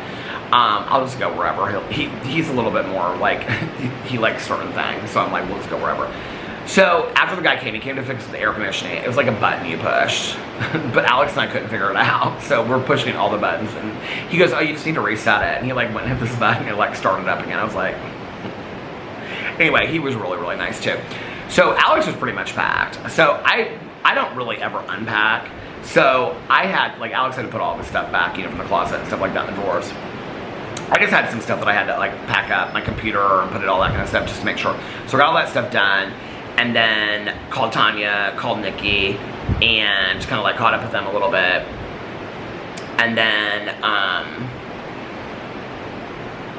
I'll just go wherever. He's a little bit more like, he likes certain things. So I'm like, we'll just go wherever. So after the guy came, he came to fix the air conditioning. It was like a button you push. But Alex and I couldn't figure it out. So we're pushing all the buttons. And he goes, oh, you just need to reset it. And he like went and hit this button and it like started up again. I was like, anyway, he was really, really nice too. So Alex was pretty much packed. So I don't really ever unpack. So I had, like, Alex had to put all of his stuff back, you know, from the closet and stuff like that in the drawers. I just had some stuff that I had to like pack up, my computer and put it all that kind of stuff just to make sure. So I got all that stuff done. And then called Tanya, called Nikki, and just kind of like caught up with them a little bit. And then,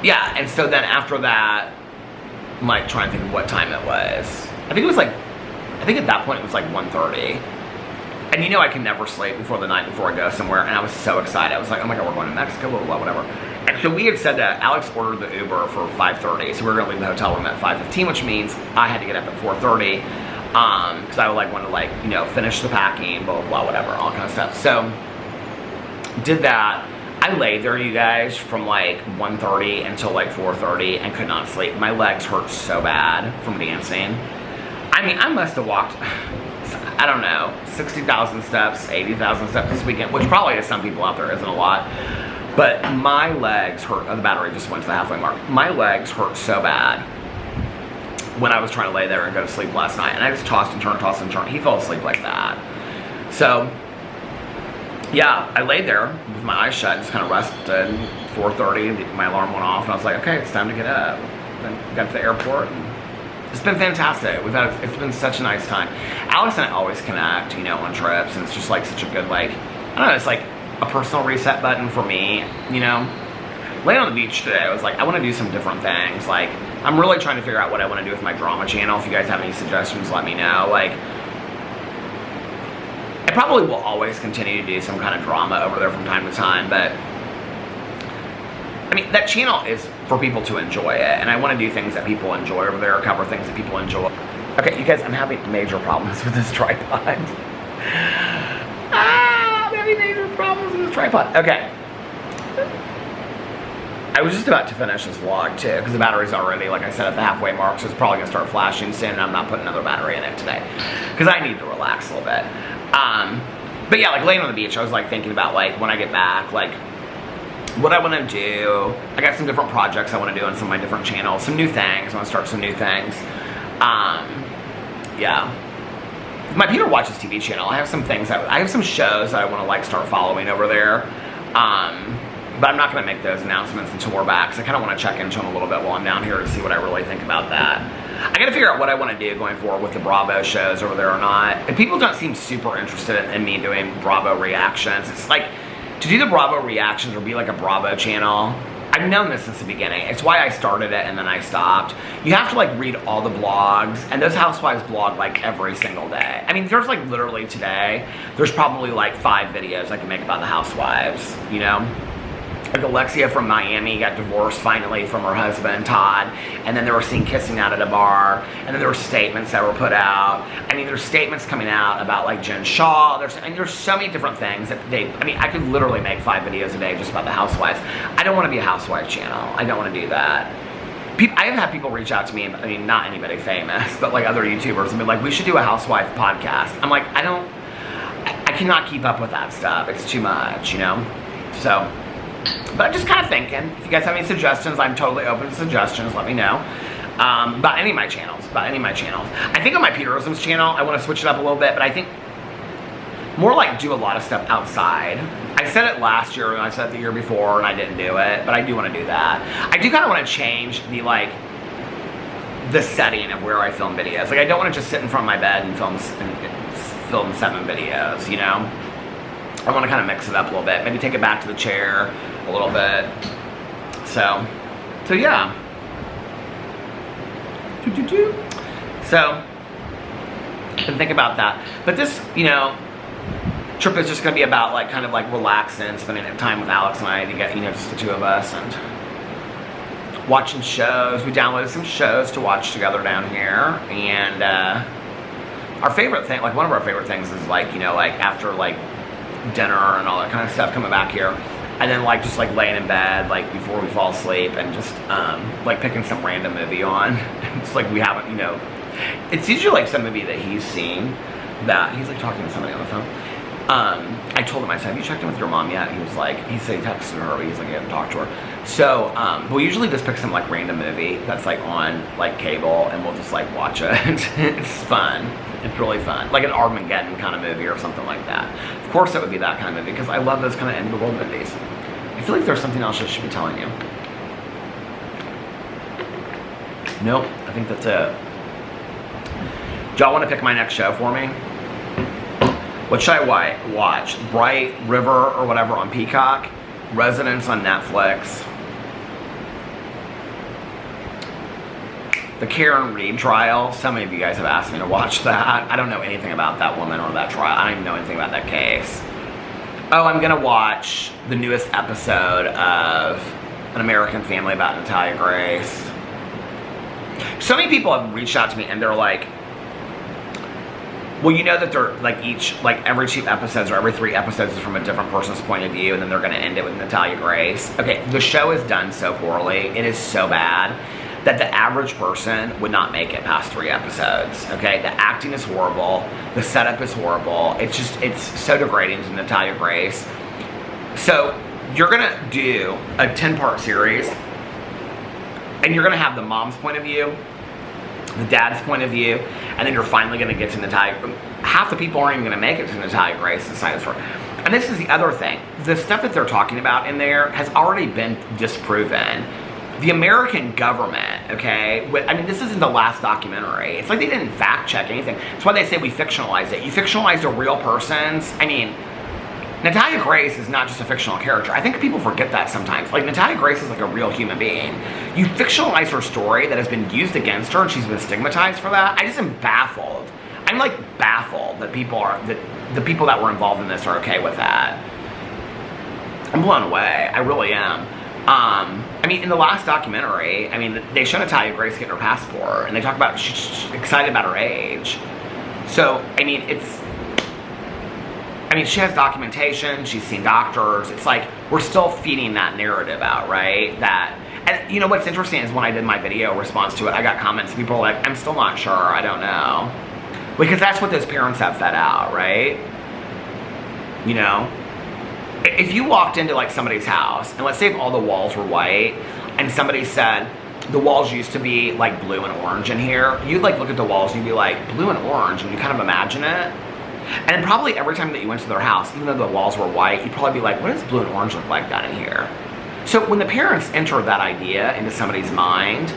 yeah, and so then after that, I'm like trying to think of what time it was. I think at that point it was like 1:30. And you know I can never sleep before the night before I go somewhere, and I was so excited. I was like, oh my God, we're going to Mexico, blah, blah, blah, whatever. And so we had said that Alex ordered the Uber for 5:30, so we were gonna leave the hotel room at 5:15, which means I had to get up at 4:30, because I would like want to like, you know, finish the packing, blah, blah, blah, whatever, all kind of stuff. So, did that. I laid there, you guys, from like 1:30 until like 4:30 and could not sleep. My legs hurt so bad from dancing. I mean, I must have walked, I don't know, 60,000 steps, 80,000 steps this weekend, which probably to some people out there isn't a lot. But my legs hurt. Oh, the battery just went to the halfway mark. My legs hurt so bad when I was trying to lay there and go to sleep last night. And I just tossed and turned. He fell asleep like that. So, yeah, I laid there with my eyes shut and just kind of rested. 4:30, my alarm went off. And I was like, okay, it's time to get up. Then got to the airport. And it's been fantastic. It's been such a nice time. Alex and I always connect, you know, on trips. And it's just like such a good, like, I don't know, it's like a personal reset button for me, you know. Laying on the beach today, I was like, I want to do some different things. Like, I'm really trying to figure out what I want to do with my drama channel. If you guys have any suggestions, let me know. Like, I probably will always continue to do some kind of drama over there from time to time, but I mean, that channel is for people to enjoy it, and I want to do things that people enjoy over there, cover things that people enjoy. Okay, you guys, I'm having major problems with this tripod. I'm having major problems with this tripod. Okay. I was just about to finish this vlog too, because the battery's already, like I said, at the halfway mark, so it's probably going to start flashing soon, and I'm not putting another battery in it today, because I need to relax a little bit. But yeah, like laying on the beach, I was like thinking about like when I get back, like what I want to do. I got some different projects I want to do on some of my different channels, some new things. I want to start some new things. Yeah. My Peter Watches TV channel, I have some things, I have some shows that I want to like start following over there. But I'm not going to make those announcements until we're back, because I kind of want to check into them a little bit while I'm down here to see what I really think about that. I got to figure out what I want to do going forward with the Bravo shows over there or not. And people don't seem super interested in me doing Bravo reactions. It's like, to do the Bravo reactions or be like a Bravo channel, I've known this since the beginning. It's why I started it and then I stopped. You have to like read all the blogs, and those housewives blog like every single day. I mean, there's like literally today, there's probably like 5 videos I can make about the housewives, you know? Like Alexia from Miami got divorced finally from her husband, Todd, and then they were seen kissing out at a bar, and then there were statements that were put out. I mean, there's statements coming out about like Jen Shaw, there's so many different things that I could literally make 5 videos a day just about the housewives. I don't want to be a housewife channel. I don't want to do that. I have had people reach out to me, I mean, not anybody famous, but like other YouTubers, and be like, we should do a housewife podcast. I'm like, I cannot keep up with that stuff. It's too much, you know? So, but I'm just kind of thinking, if you guys have any suggestions, I'm totally open to suggestions, let me know. About any of my channels. I think on my Peterisms channel, I want to switch it up a little bit, but I think more like do a lot of stuff outside. I said it last year and I said it the year before and I didn't do it, but I do want to do that. I do kind of want to change the setting of where I film videos. Like I don't want to just sit in front of my bed and film 7 videos, you know? I want to kind of mix it up a little bit. Maybe take it back to the chair a little bit. So yeah. So, and think about that. But this, you know, trip is just going to be about like kind of like relaxing, spending time with Alex and I to get, you know, just the two of us and watching shows. We downloaded some shows to watch together down here, and our favorite thing, like one of our favorite things is like, you know, like after like dinner and all that kind of stuff, coming back here and then like just like laying in bed like before we fall asleep and just like picking some random movie on. It's like we haven't, you know, it's usually like some movie that he's seen that he's like talking to somebody on the phone. I told him, I said, have you checked in with your mom yet? He was like, he said he texted her, but he's like, I haven't talked to her. So we usually just pick some like random movie that's like on like cable and we'll just like watch it. It's fun. It's really fun. Like an Armageddon kind of movie or something like that. Of course it would be that kind of movie because I love those kind of end of the world movies. I feel like there's something else I should be telling you. Nope, I think that's it. Do y'all want to pick my next show for me? What should I watch? Bright River or whatever on Peacock? Residence on Netflix? The Karen Reed trial. So many of you guys have asked me to watch that. I don't know anything about that woman or that trial. I don't even know anything about that case. Oh, I'm gonna watch the newest episode of An American Family about Natalia Grace. So many people have reached out to me and they're like, well, you know that they're like every 2 episodes or every 3 episodes is from a different person's point of view and then they're gonna end it with Natalia Grace. Okay, the show is done so poorly, it is so bad, that the average person would not make it past 3 episodes, okay? The acting is horrible, the setup is horrible, it's so degrading to Natalia Grace. So, you're gonna do a 10-part series, and you're gonna have the mom's point of view, the dad's point of view, and then you're finally gonna get to Natalia. Half the people aren't even gonna make it to Natalia Grace's side of the story. And this is the other thing. The stuff that they're talking about in there has already been disproven. The American government, okay, I mean, this isn't the last documentary. It's like they didn't fact check anything. That's why they say we fictionalized it. You fictionalized a real person's, I mean, Natalia Grace is not just a fictional character. I think people forget that sometimes. Like, Natalia Grace is like a real human being. You fictionalize her story that has been used against her and she's been stigmatized for that. I just am baffled. I'm like baffled that the people that were involved in this are okay with that. I'm blown away. I really am. I mean, in the last documentary, I mean, they show Natalia Grace getting her passport, and they talk about she's excited about her age. So, I mean, she has documentation, she's seen doctors. It's like, we're still feeding that narrative out, right? And you know what's interesting is when I did my video response to it, I got comments, people were like, I'm still not sure, I don't know. Because that's what those parents have fed out, right? You know? If you walked into like somebody's house, and let's say if all the walls were white, and somebody said, the walls used to be like blue and orange in here, you'd like look at the walls and you'd be like, blue and orange, and you kind of imagine it. And probably every time that you went to their house, even though the walls were white, you'd probably be like, what does blue and orange look like that in here? So when the parents entered that idea into somebody's mind,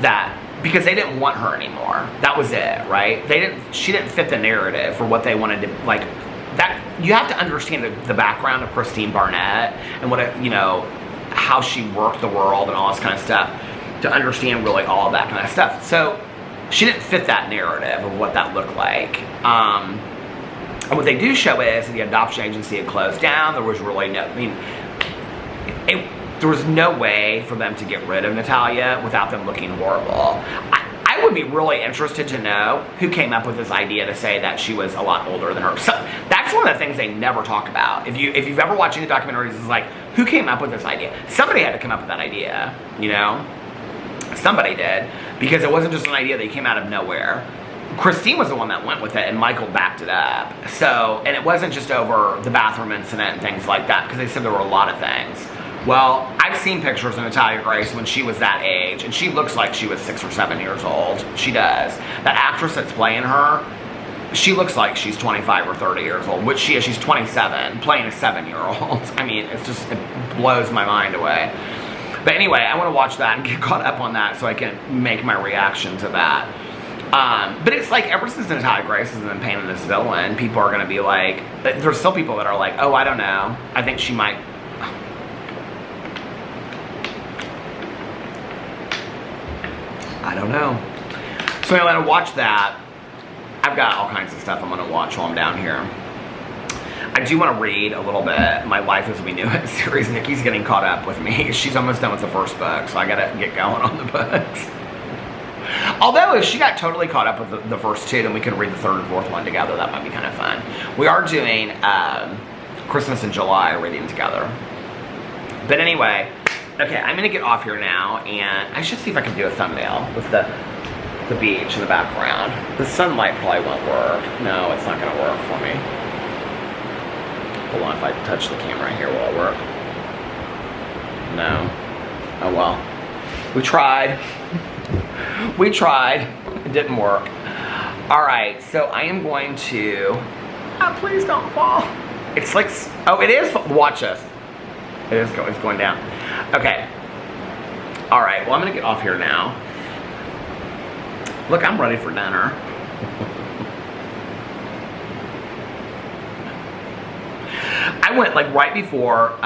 that, because they didn't want her anymore, that was it, right? She didn't fit the narrative for what they wanted to, like, that, you have to understand the background of Christine Barnett and how she worked the world and all this kind of stuff to understand really all of that kind of stuff. So she didn't fit that narrative of what that looked like. And what they do show is the adoption agency had closed down. There was really there was no way for them to get rid of Natalia without them looking horrible. I would be really interested to know who came up with this idea to say that she was a lot older than her. So that's one of the things they never talk about. If you've ever watched any documentaries, it's like, who came up with this idea? Somebody had to come up with that idea, you know? Somebody did, because it wasn't just an idea that came out of nowhere. Christine was the one that went with it, and Michael backed it up. So, and it wasn't just over the bathroom incident and things like that, because they said there were a lot of things Well, I've seen pictures of Natalia Grace when she was that age, and she looks like she was 6 or 7 years old. She does. That actress that's playing her, she looks like she's 25 or 30 years old, which she is. She's 27, playing a 7-year-old. I mean, it blows my mind away. But anyway, I want to watch that and get caught up on that so I can make my reaction to that. But it's like, ever since Natalia Grace has been painted this villain, people are going to be like, there's still people that are like, oh, I don't know. I think she might. I don't know. So I'm going to watch that. I've got all kinds of stuff I'm going to watch while I'm down here. I do want to read a little bit. My Life as We Knew It series. Nikki's getting caught up with me. She's almost done with the first book, so I got to get going on the books. Although, if she got totally caught up with the first two, then we could read the third and fourth one together. That might be kind of fun. We are doing Christmas in July reading together. But anyway, okay, I'm going to get off here now, and I should see if I can do a thumbnail with the beach in the background. The sunlight probably won't work. No, it's not going to work for me. Hold on, if I touch the camera here, will it work? No. Oh well. We tried. We tried. It didn't work. Alright, so I am going to... Oh, please don't fall. It's like... Oh, it is... Watch this. It's going down. Okay. Alright, well, I'm going to get off here now. Look, I'm ready for dinner. I went, like, right before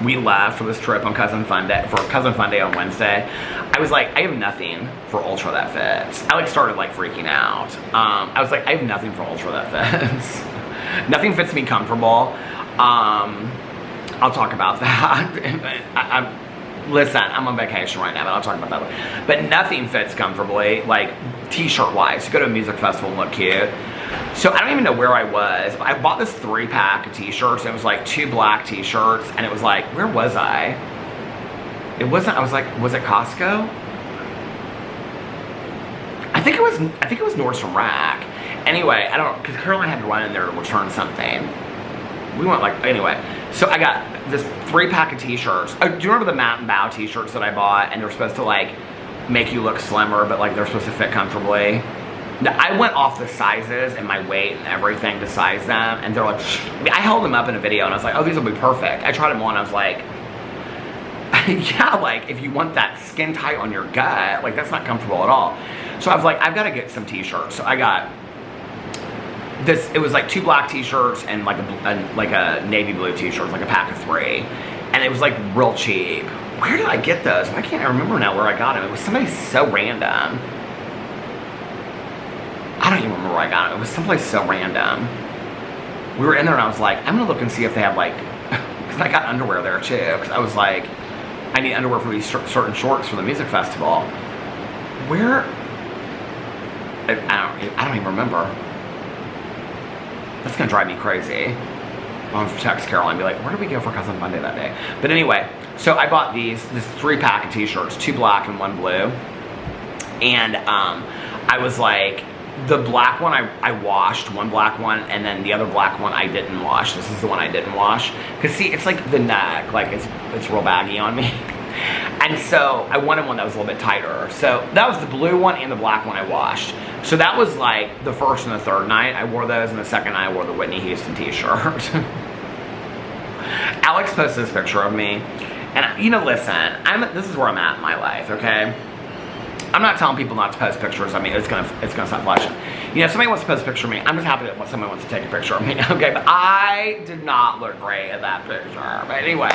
we left for this trip on Cousin Fun Day, on Wednesday. I was like, I have nothing for Ultra that fits. I, like, started, like, freaking out. I was like, I have nothing for Ultra that fits. Nothing fits me comfortable. I'll talk about that. Listen, I'm on vacation right now, but I'll talk about that later. But nothing fits comfortably, like, t-shirt wise. You go to a music festival and look cute. So I don't even know where I was, but I bought this 3-pack of t-shirts. It was like 2 black t-shirts, and it was like, where was I? It wasn't, I was like, was it Costco? I think it was Nordstrom Rack. Anyway, I don't, because Caroline had to run in there to return something. We went like, anyway. So I got this 3-pack of t-shirts. Oh, do you remember the Mountain Bow t-shirts that I bought? And they were supposed to like make you look slimmer, but like they're supposed to fit comfortably. Now, I went off the sizes and my weight and everything to size them. And they're like, I mean, I held them up in a video and I was like, oh, these will be perfect. I tried them on, I was like, yeah, like if you want that skin tight on your gut, like that's not comfortable at all. So I was like, I've got to get some t-shirts. So I got this, it was like 2 black t-shirts and like a navy blue t-shirt, like a pack of 3. And it was like real cheap. Where did I get those? I can't remember now where I got them. It was somebody so random. I don't even remember where I got them. It was someplace so random. We were in there and I was like, I'm gonna look and see if they have like, because I got underwear there too. Because I was like, I need underwear for these certain shorts for the music festival. Where? I don't even remember. That's gonna drive me crazy. I'll have to text Caroline and be like, where did we go for Cousin Monday that day? But anyway, so I bought this 3-pack of t-shirts, 2 black and 1 blue. And I was like, the black one I washed, 1 black one, and then the other black one I didn't wash. This is the one I didn't wash. Cause see, it's like the neck, like it's real baggy on me. And so I wanted one that was a little bit tighter. So that was the blue one and the black one I washed. So that was like the first and the third night I wore those, and the second night I wore the Whitney Houston t-shirt. Alex posted this picture of me, and you know, listen, this is where I'm at in my life, okay? I'm not telling people not to post pictures. I mean, it's gonna stop flashing. You know, if somebody wants to post a picture of me, I'm just happy that somebody wants to take a picture of me, okay? But I did not look great at that picture. But anyway,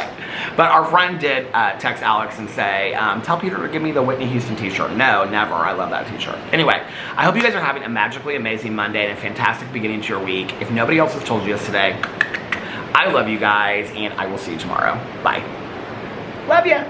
but our friend did text Alex and say, tell Peter to give me the Whitney Houston t-shirt. No, never. I love that t-shirt. Anyway, I hope you guys are having a magically amazing Monday and a fantastic beginning to your week. If nobody else has told you this today, I love you guys, and I will see you tomorrow. Bye. Love ya.